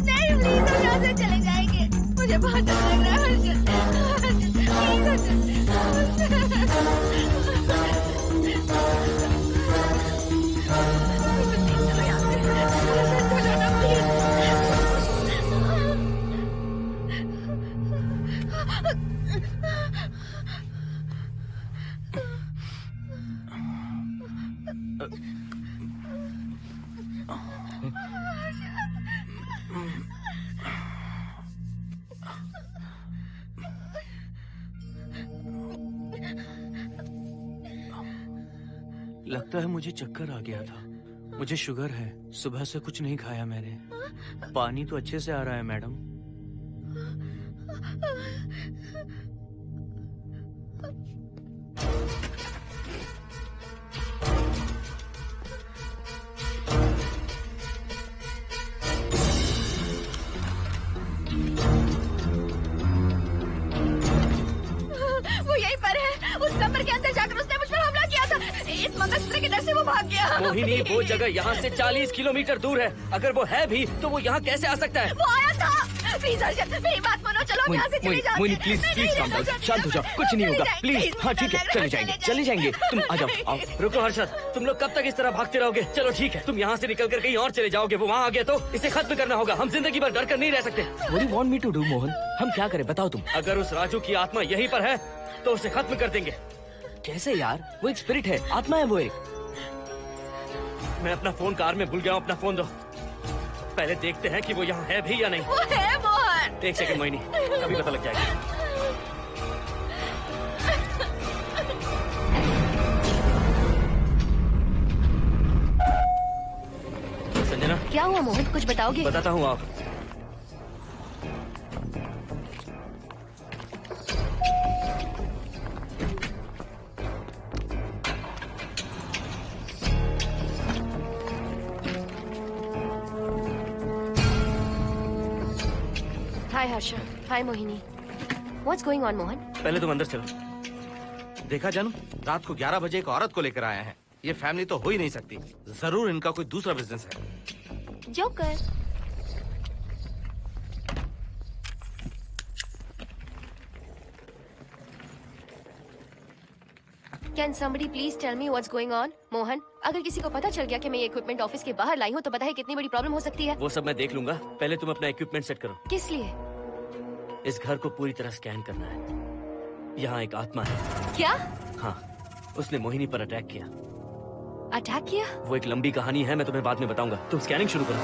लगता है मुझे चक्कर आ गया था। मुझे शुगर है, सुबह से कुछ नहीं खाया मैंने। पानी तो अच्छे से आ रहा है मैडम। वो यहीं पर है। उस कमरे के अंदर जाकर उसने मुझ पर हमला किया था। इस मंगलसूत्र के डर से वो भाग गया। मोहिनी, वो जगह यहाँ से 40 किलोमीटर दूर है। अगर वो है भी तो वो यहाँ कैसे आ सकता है? वो आया था। प्लीज अर्जुन, मेरी बात मानो, चलो यहाँ से चले जाते मोहिनी हैं। प्लीज प्लीज काम डाउन, शांत हो जाओ, कुछ नहीं होगा प्लीज। हाँ ठीक है, चले जाएंगे, तुम आ जाओ, आओ। रुको हर्षद, तुम लोग कब तक इस तरह भागते रहोगे? चलो ठीक है, तुम यहाँ से निकल कर कहीं और चले जाओगे। वो वहाँ आ गया तो इसे खत्म करना होगा। हम जिंदगी भर डर कर नहीं रह सकते। What do you want me to do, Mohan? हम क्या करें बताओ तुम। अगर उस राजू की आत्मा यहीं पर है तो उसे खत्म कर देंगे। कैसे यार? वो एक स्पिरिट है, आत्मा है वो एक। मैं अपना फोन कार में भूल गया हूँ। अपना फोन दो। पहले देखते हैं कि वो यहाँ है भी या नहीं। वो है मोहन। एक सेकंड मोहिनी, अभी पता लग जाएगा। संजना, क्या हुआ मोहन, कुछ बताओगे? बताता हूँ आप। हाय हर्षा, हाय Mohini. What's going on, Mohan? पहले तुम अंदर चलो। देखा जानू, रात को 11 बजे एक औरत को लेकर आया है। ये फैमिली तो हो ही नहीं सकती। जरूर इनका कोई दूसरा बिजनेस है। Joker. Can somebody please tell me what's going on? Mohan, अगर किसी को पता चल गया कि मैं ये इक्विपमेंट ऑफिस के बाहर लाई हूँ तो पता है कितनी बड़ी प्रॉब्लम हो सकती है। वो सब मैं देख लूंगा। पहले तुम अपना इक्विपमेंट सेट करो। किस लिए? इस घर को पूरी तरह स्कैन करना है। यहाँ एक आत्मा है। क्या? हाँ, उसने मोहिनी पर अटैक किया। अटैक किया? वो एक लंबी कहानी है, मैं तुम्हें बाद में बताऊंगा। तुम स्कैनिंग शुरू करो।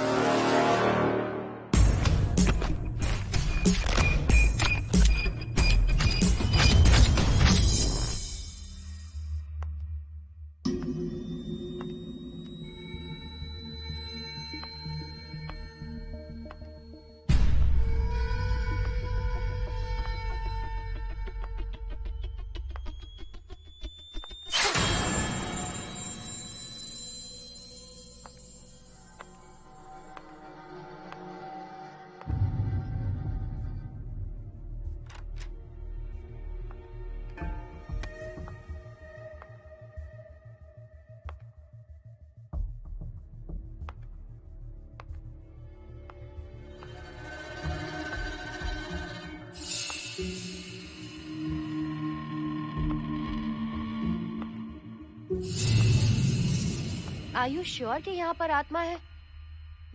Are you sure कि यहाँ पर आत्मा है?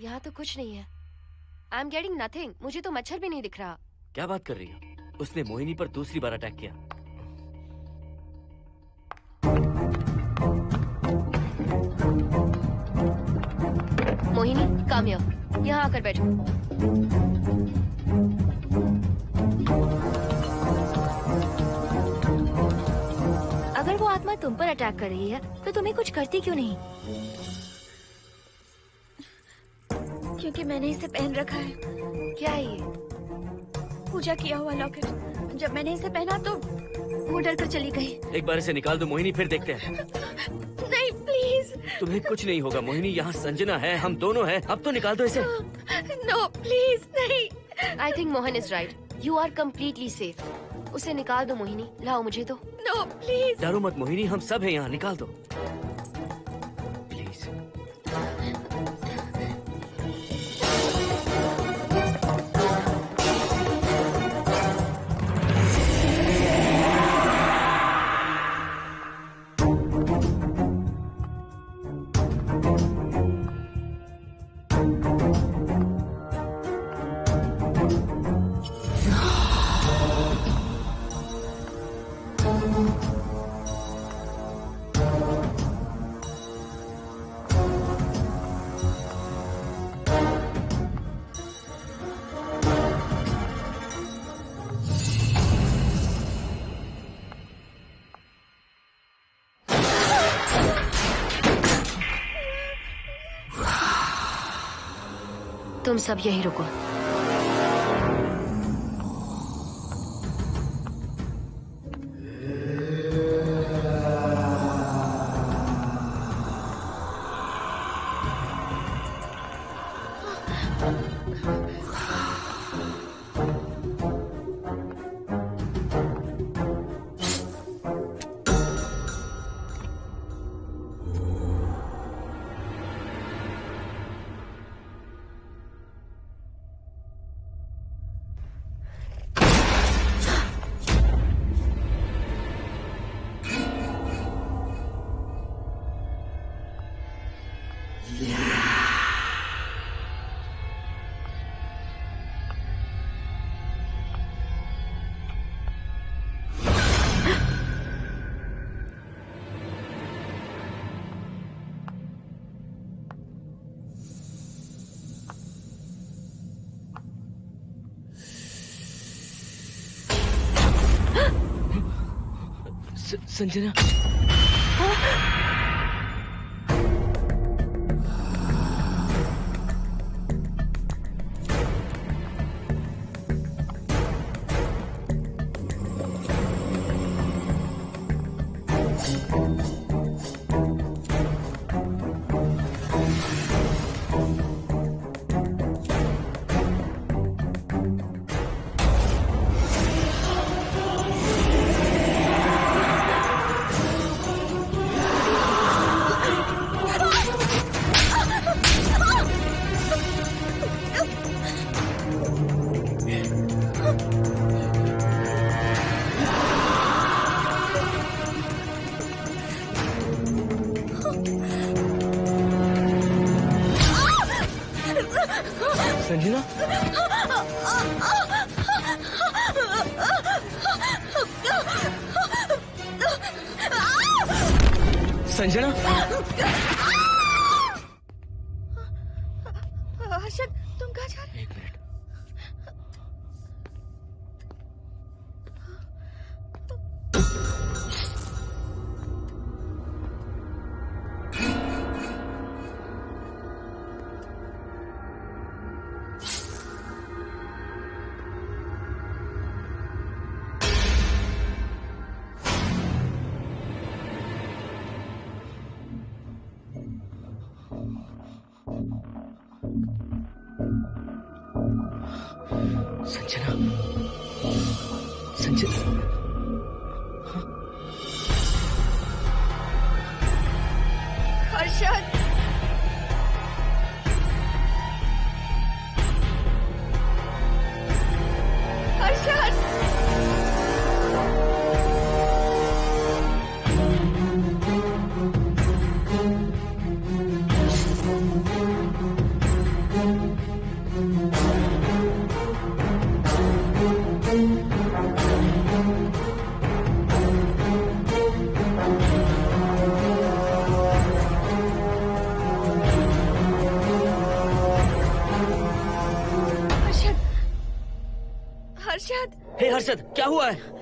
यहाँ तो कुछ नहीं है। I am getting nothing. मुझे तो मच्छर भी नहीं दिख रहा। क्या बात कर रही हो? उसने मोहिनी पर दूसरी बार अटैक किया। Mohini, come here. यहाँ आकर बैठो। अगर वो आत्मा तुम पर अटैक कर रही है तो तुम्हें कुछ करती क्यों नहीं? क्योंकि मैंने इसे पहन रखा है। क्या है ये? पूजा किया हुआ लॉकेट। जब मैंने इसे पहना तो वो डर कर चली गई। एक बार इसे निकाल दो मोहिनी, फिर देखते हैं। नहीं प्लीज। तुम्हें कुछ नहीं होगा मोहिनी, यहाँ संजना है, हम दोनों हैं। अब तो निकाल दो इसे। नो प्लीज नहीं। I think Mohan is right. You are completely safe. उसे निकाल दो मोहिनी। लाओ मुझे दो। No please. डरो मत मोहिनी, हम सब हैं यहाँ, निकाल दो प्लीज। तुम सब यही रुको। संजना, संजना, संजना, हर्षद, तुम कहाँ जा रहे? एक मिनट। संजना, संजना, हर्षद, हर्षद, हर्षद, हे हर्षद, क्या हुआ है?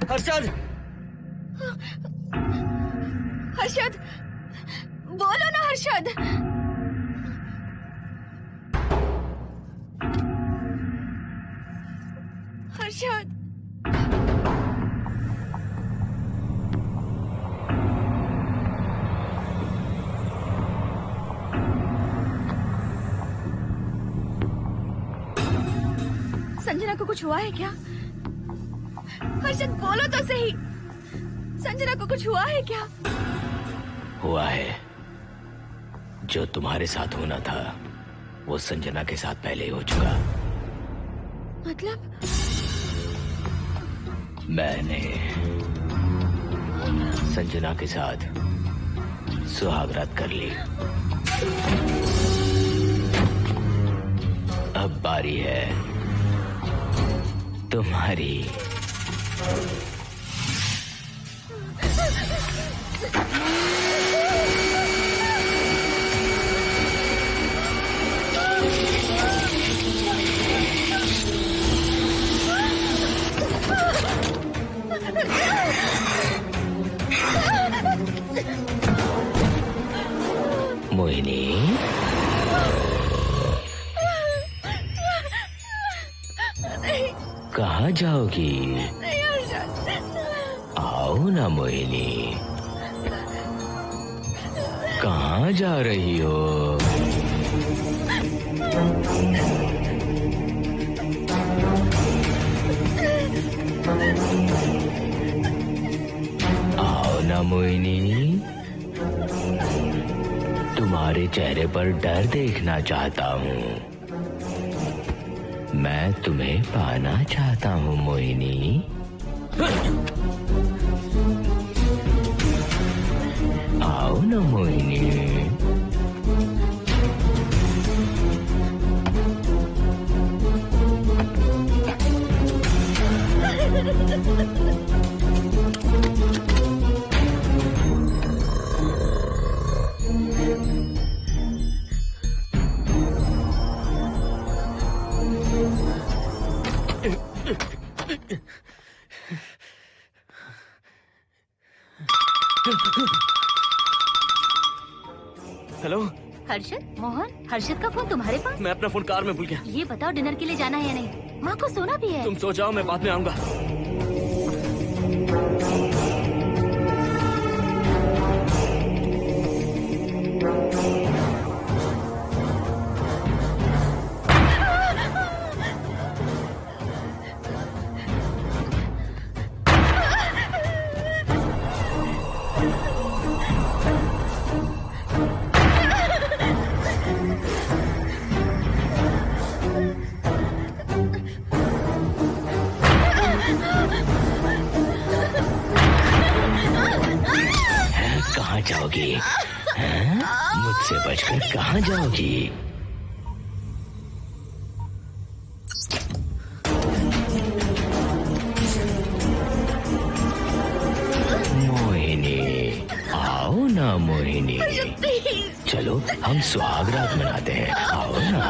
हर्षद, हर्षद, बोलो ना हर्षद। हर्षद, संजना को कुछ हुआ है क्या? हर्षद बोलो तो सही, संजना को कुछ हुआ है क्या? हुआ है, जो तुम्हारे साथ होना था वो संजना के साथ पहले ही हो चुका। मतलब? मैंने संजना के साथ सुहागरात कर ली। अब बारी है तुम्हारी। मोहिनी, कहाँ जाओगी? आओ ना मोहिनी, कहाँ जा रही हो? आओ ना मोहिनी, तुम्हारे चेहरे पर डर देखना चाहता हूँ। मैं तुम्हें पाना चाहता हूँ मोहिनी। आओ ना मोहिनी। हेलो हर्षद, मोहन, हर्षद का फोन तुम्हारे पास? मैं अपना फोन कार में भूल गया। ये बताओ डिनर के लिए जाना है या नहीं? माँ को सोना भी है। तुम सो जाओ, मैं बाद में आऊंगा। कहाँ जाओगी? मुझसे बचकर कहाँ जाओगी? मोहिनी, आओ ना मोहिनी। चलो हम सुहागरात मनाते हैं, आओ ना।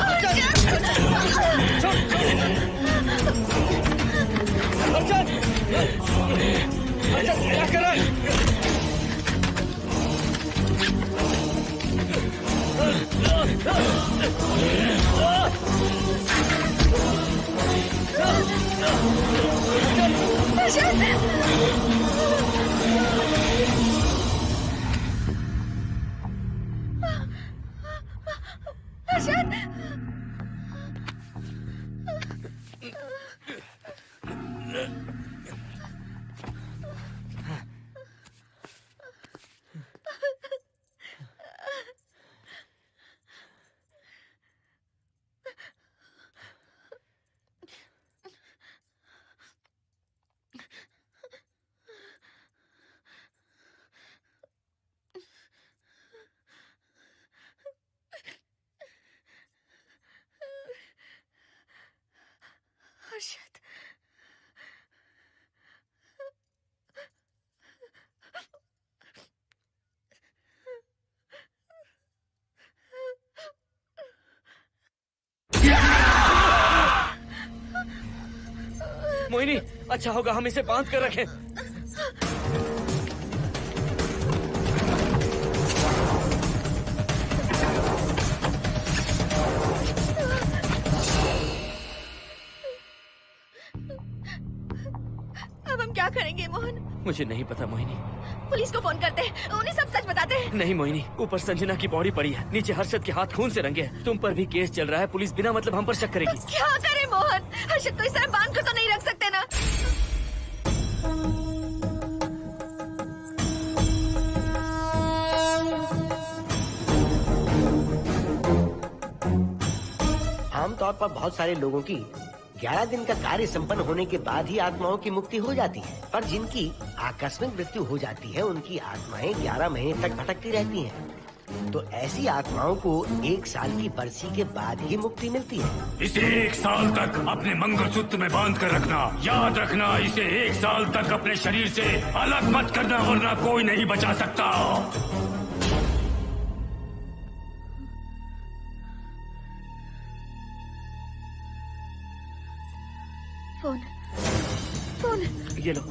हर्षद, मोहिनी, अच्छा होगा हम इसे बांध कर रखें। अब हम क्या करेंगे मोहन? मुझे नहीं पता मोहिनी। पुलिस को फोन करते हैं, उन्हें सब सच बताते हैं। नहीं मोहिनी, ऊपर संजना की बॉडी पड़ी है, नीचे हर्षद के हाथ खून से रंगे हैं। तुम पर भी केस चल रहा है, पुलिस बिना मतलब हम पर शक करेगी। क्या करे मोहन? हर्षद को इस तरह बांध कर तो नहीं रख सकते ना। आमतौर पर बहुत सारे लोगों की 11 दिन का कार्य संपन्न होने के बाद ही आत्माओं की मुक्ति हो जाती है, पर जिनकी आकस्मिक मृत्यु हो जाती है उनकी आत्माएं 11 महीने तक भटकती रहती हैं। तो ऐसी आत्माओं को 1 साल की बरसी के बाद ही मुक्ति मिलती है। इसे 1 साल तक अपने मंगलसूत्र में बांध कर रखना। याद रखना, इसे 1 साल तक अपने शरीर से अलग मत करना, वरना कोई नहीं बचा सकता। फोन ये लो।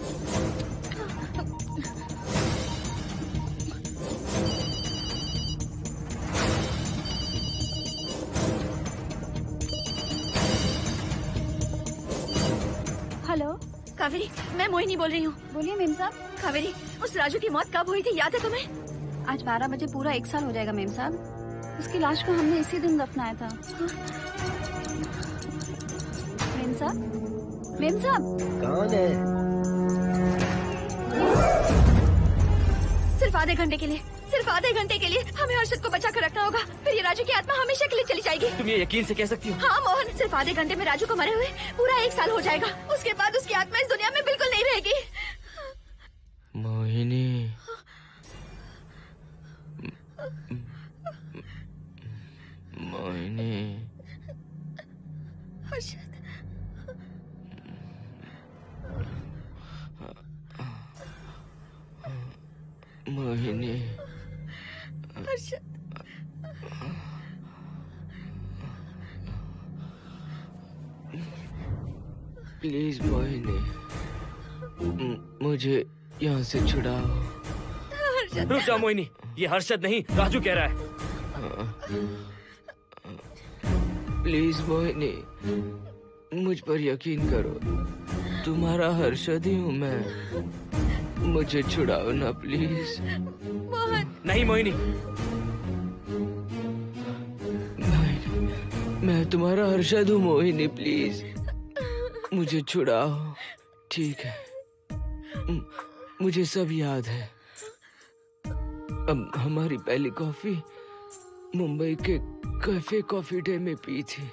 हेलो कावेरी, मैं मोहिनी बोल रही हूँ। बोलिए मेम साहब। कावेरी, उस राजू की मौत कब हुई थी, याद है तुम्हें? आज 12 बजे पूरा 1 साल हो जाएगा मेम साहब। उसकी लाश को हमने इसी दिन दफनाया था। मेम साहब, मेम साहब। कौन है? सिर्फ आधे घंटे के लिए, सिर्फ आधे घंटे के लिए हमें हर्षद को बचा कर रखना होगा, फिर ये राजू की आत्मा हमेशा के लिए चली जाएगी। तुम ये यकीन से कह सकती हो? हाँ मोहन, सिर्फ आधे घंटे में राजू को मरे हुए पूरा 1 साल हो जाएगा। उसके बाद उसकी आत्मा इस दुनिया में बिल्कुल नहीं रहेगी। मोहिनी, मोहिनी, हर्षद, मोहिनी, हर्षद, प्लीज मोहिनी, मुझे यहाँ से छुड़ाओ। रुक जाओ मोहिनी, ये हर्षद नहीं राजू कह रहा है। प्लीज मोहिनी, मुझ पर यकीन करो, तुम्हारा हर्षद ही हूँ मैं। मुझे छुड़ाओ ना प्लीज। मोहन। नहीं मोहिनी, मैं तुम्हारा हर्षद हूँ मोहिनी, प्लीज मुझे छुड़ाओ। ठीक है, मुझे सब याद है। अब हमारी पहली कॉफी मुंबई के कैफे कॉफी डे में पी थी।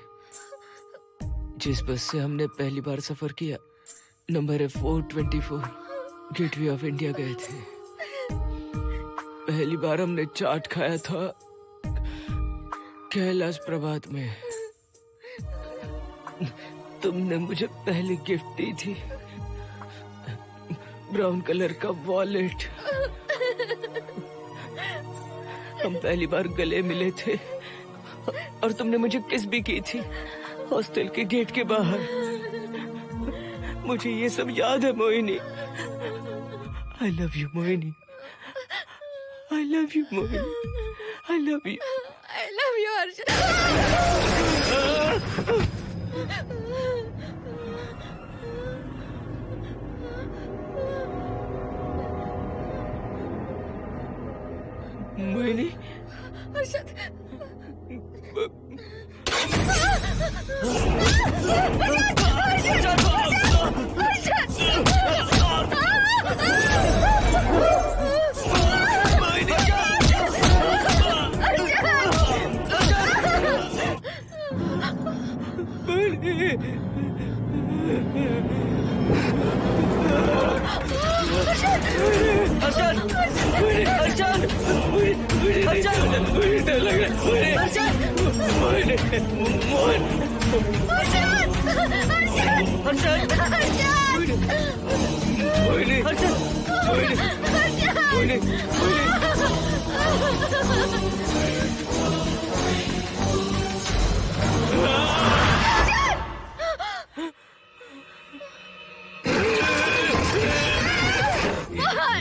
जिस बस से हमने पहली बार सफर किया, नंबर है 424, गेटवे ऑफ इंडिया गए थे। पहली बार हमने चाट खाया था कैलाश प्रभात में। तुमने मुझे पहली गिफ्ट दी थी, ब्राउन कलर का वॉलेट। हम पहली बार गले मिले थे और तुमने मुझे किस भी की थी हॉस्टल के गेट के बाहर। मुझे ये सब याद है Mohini. I love you Mohini, I love you Mohini, I love you, I love you Harshad. Mohini, Harshad,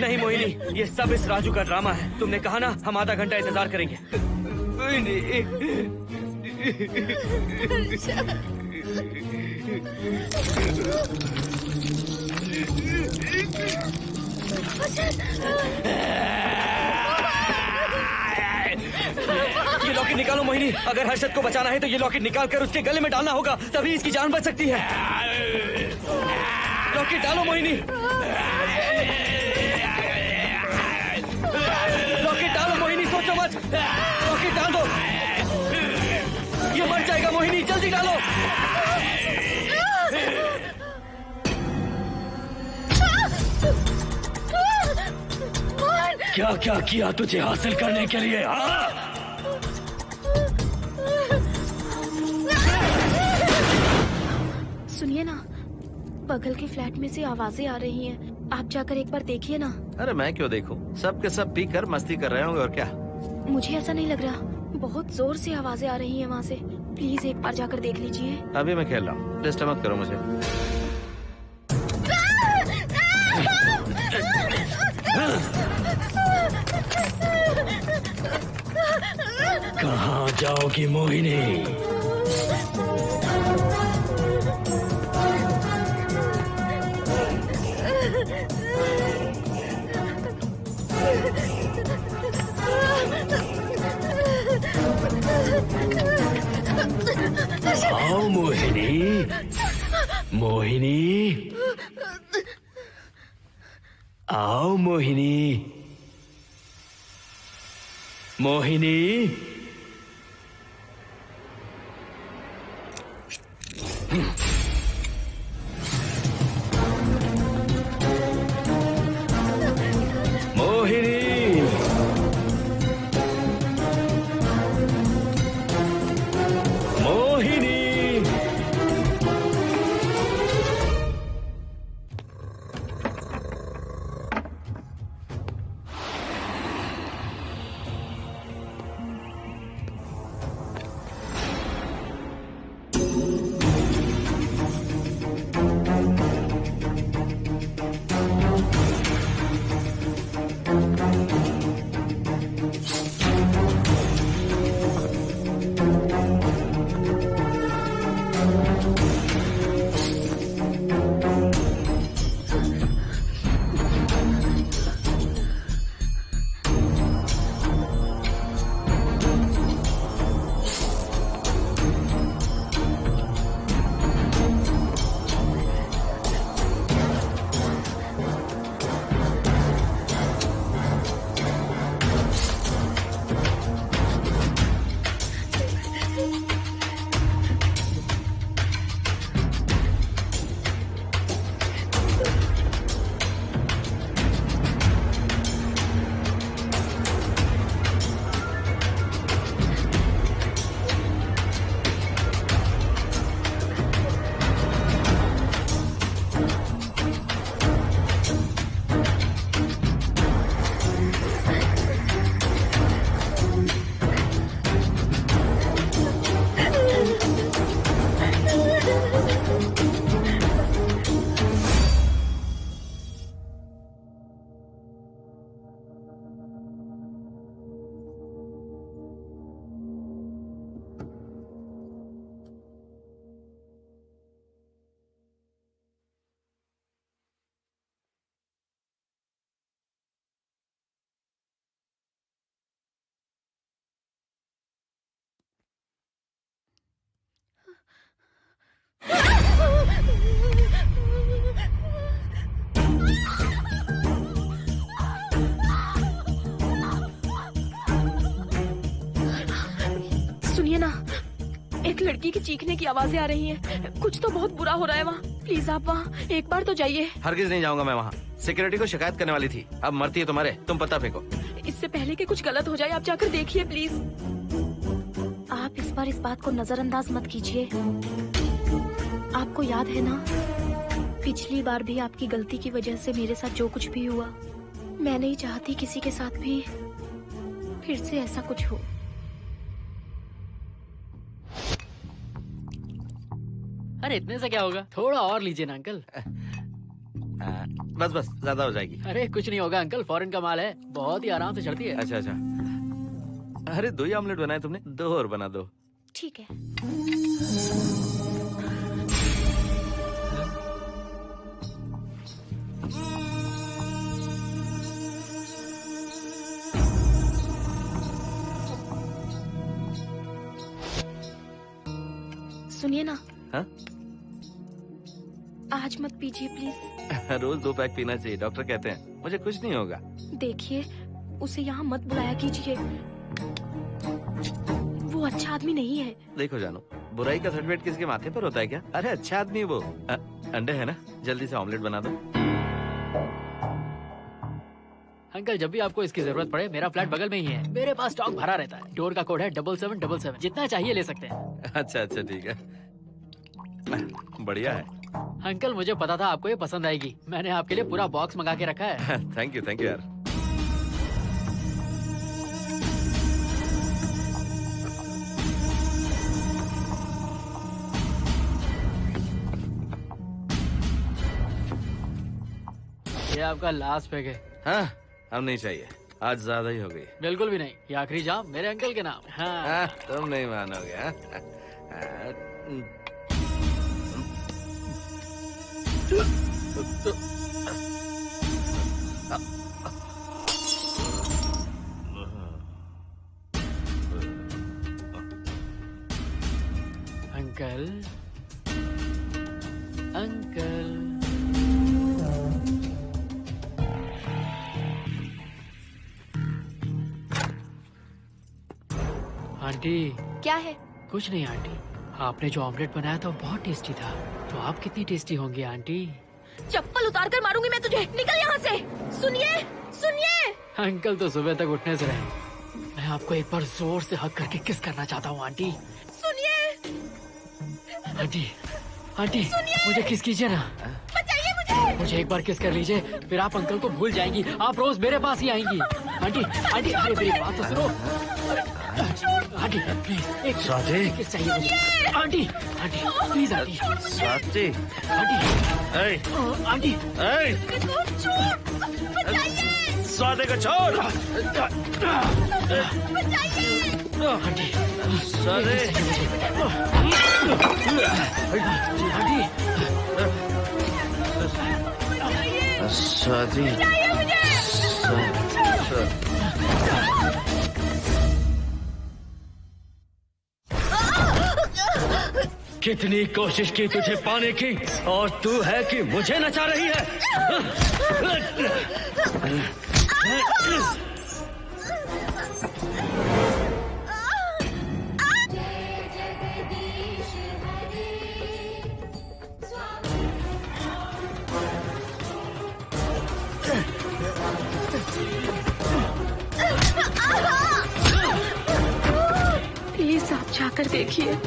नहीं मोहिनी, ये सब इस राजू का ड्रामा है। तुमने कहा ना हम आधा घंटा इंतजार करेंगे। ये लॉकेट निकालो मोहिनी। अगर हर्षद को बचाना है तो ये लॉकेट निकाल कर उसके गले में डालना होगा, तभी इसकी जान बच सकती है। लॉकेट डालो मोहिनी, लॉकेट डालो मोहिनी, सोचो मत। लॉकेट डाल दो, ये मर जाएगा मोहिनी। मोहिनी जल्दी डालो। क्या क्या किया तुझे हासिल करने के लिए? सुनिए ना, बगल के फ्लैट में से आवाजें आ रही हैं। आप जाकर एक बार देखिए ना। अरे मैं क्यों देखूं? सब के सब पी कर मस्ती कर रहे होंगे और क्या। मुझे ऐसा नहीं लग रहा, बहुत जोर से आवाजें आ रही हैं वहाँ से। प्लीज एक बार जाकर देख लीजिए। अभी मैं खेल रहा हूँ, डिस्टर्ब मत करो मुझे। कहाँ जाओगी मोहिनी? आओ मोहिनी, मोहिनी, आओ मोहिनी, मोहिनी। मोहिनी, मोहिनी। सुनिए ना, एक लड़की की चीखने की आवाजें आ रही हैं। कुछ तो बहुत बुरा हो रहा है वहाँ। प्लीज आप वहाँ एक बार तो जाइए। हरगिज नहीं जाऊंगा मैं वहाँ। सिक्योरिटी को शिकायत करने वाली थी, अब मरती है तुम्हारे, तुम पता फेंको। इससे पहले कि कुछ गलत हो जाए आप जाकर देखिए प्लीज। आप इस बार इस बात को नजरअंदाज मत कीजिए। आपको याद है ना, पिछली बार भी आपकी गलती की वजह से मेरे साथ जो कुछ भी हुआ, मैं नहीं चाहती किसी के साथ भी फिर से ऐसा कुछ हो। अरे इतने से क्या होगा, थोड़ा और लीजिए ना अंकल। बस बस, ज्यादा हो जाएगी। अरे कुछ नहीं होगा अंकल, फॉरेन का माल है, बहुत ही आराम से चढ़ती है। अच्छा अच्छा। अरे 2 ही ऑमलेट बनाए तुमने, 2 और बना दो। ठीक है। सुनिए ना। हाँ? आज मत पीजिए प्लीज। रोज 2 पैक पीना चाहिए, डॉक्टर कहते हैं। मुझे कुछ नहीं होगा। देखिए, उसे यहाँ मत बुलाया कीजिए, वो अच्छा आदमी नहीं है। देखो जानू, बुराई का सर्टिफिकेट किसके माथे पर होता है क्या? अरे अच्छा आदमी वो। अंडे है ना? जल्दी से ऑमलेट बना दो। अंकल जब भी आपको इसकी जरूरत पड़े मेरा फ्लैट बगल में ही है। मेरे पास स्टॉक भरा रहता है। डोर का कोड है 7777। जितना चाहिए ले सकते हैं। अच्छा अच्छा ठीक है, बढ़िया है। अंकल मुझे पता था आपको ये पसंद आएगी। मैंने आपके लिए पूरा बॉक्स मंगा के रखा है। थैंक यू यार। ये आपका लास्ट पैक है। हाँ, अब नहीं चाहिए, आज ज्यादा ही हो गई। बिल्कुल भी नहीं, ये आखिरी जाम मेरे अंकल के नाम। हाँ। तुम नहीं मानोगे। Uncle uncle aunty. क्या है? कुछ नहीं आंटी, आपने जो ऑमलेट बनाया था वो बहुत टेस्टी था। तो आप कितनी टेस्टी होंगी आंटी? चप्पल उतार कर मारूंगी मैं तुझे। निकल यहाँ से। सुनिए सुनिए। अंकल तो सुबह तक उठने से रहे। मैं आपको एक बार जोर से हक करके किस करना चाहता हूँ आंटी। सुनिए आंटी। आंटी मुझे किस कीजिए ना। बचाइए मुझे। मुझे एक बार किस कर लीजिए, फिर आप अंकल को भूल जाएंगी। आप रोज मेरे पास ही आएंगी। आंटी आंटी अरे मेरी बात तो सुनो। आंटी प्लीज एक किस चाहिए मुझे। Aunty aunty please aunty. Swati. Aunty aunty Swati को छोड़। आंटी स्वाति। स्वाति। कितनी कोशिश की तुझे पाने की, और तू है कि मुझे नचा रही है। प्लीज आप जाकर देखिए।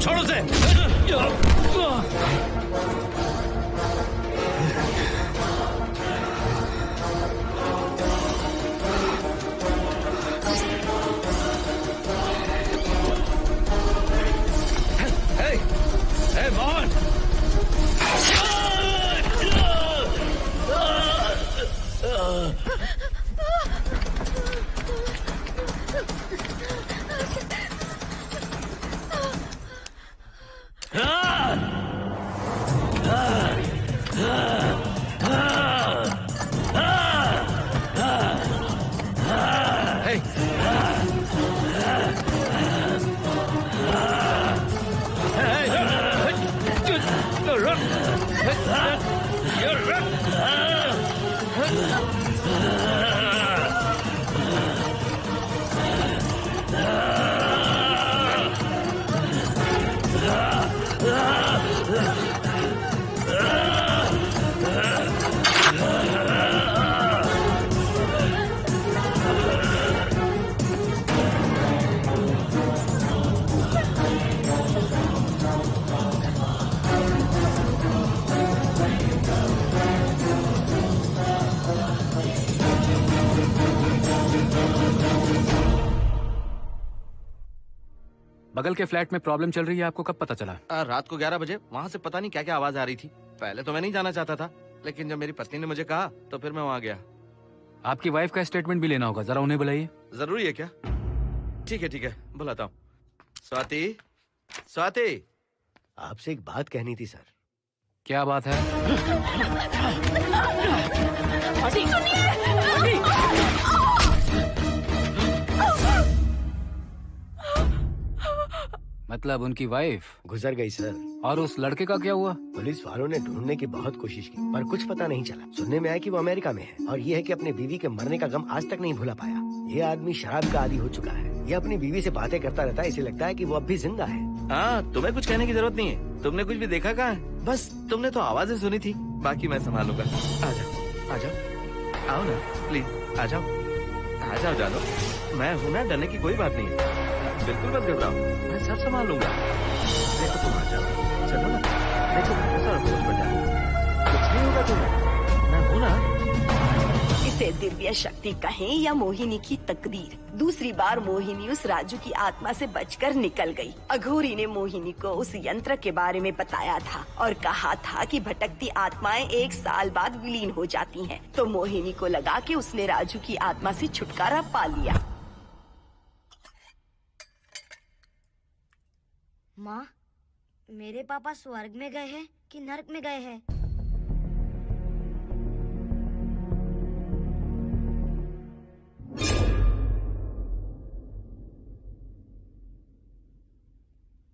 छोड़ो से। Hey, Mohan! बगल के फ्लैट में प्रॉब्लम चल रही है, आपको कब पता चला? रात को 11 बजे वहाँ से पता नहीं क्या क्या आवाज आ रही थी। पहले तो मैं नहीं जाना चाहता था, लेकिन जब मेरी पत्नी ने मुझे कहा तो फिर मैं वहाँ गया। आपकी वाइफ का स्टेटमेंट भी लेना होगा, जरा उन्हें बुलाइए। जरूरी है क्या? ठीक है, बुलाता हूँ। स्वाति, स्वाति, आपसे एक बात कहनी थी सर। क्या बात है? मतलब उनकी वाइफ गुजर गई सर। और उस लड़के का क्या हुआ? पुलिस वालों ने ढूंढने की बहुत कोशिश की पर कुछ पता नहीं चला। सुनने में आया कि वो अमेरिका में है और ये है कि अपने बीवी के मरने का गम आज तक नहीं भुला पाया। ये आदमी शराब का आदी हो चुका है। ये अपनी बीवी से बातें करता रहता है, इसे लगता है कि वो अब भी जिंदा है। हाँ, तुम्हें कुछ कहने की जरूरत नहीं है। तुमने कुछ भी देखा कहाँ है? बस तुमने तो आवाजें सुनी थी, बाकी मैं संभालूंगा। आ जाओ, आओ ना प्लीज, आ जाओ जानो। मैं हूँ ना, डरने की कोई बात नहीं है। बिल्कुल मत घबराओ, मैं सब संभाल लूंगा। देखो तुम आ जाओ, चलो ना। देखो भरोसा रखो मुझ पर, कुछ नहीं होगा तुम्हें, मैं हूँ ना। इसे दिव्य शक्ति कहें या मोहिनी की तकदीर, दूसरी बार मोहिनी उस राजू की आत्मा से बचकर निकल गई। अघोरी ने मोहिनी को उस यंत्र के बारे में बताया था और कहा था कि भटकती आत्माएं 1 साल बाद विलीन हो जाती हैं। तो मोहिनी को लगा कि उसने राजू की आत्मा से छुटकारा पा लिया। माँ, मेरे पापा स्वर्ग में गए हैं कि नरक में गए हैं?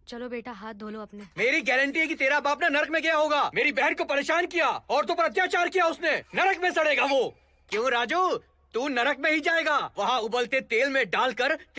चलो बेटा, हाथ धो लो अपने। मेरी गारंटी है कि तेरा बाप ना नरक में गया होगा। मेरी बहन को परेशान किया, औरतों पर अत्याचार किया उसने। नरक में सड़ेगा वो। क्यों राजू, तू नरक में ही जाएगा। वहाँ उबलते तेल में डालकर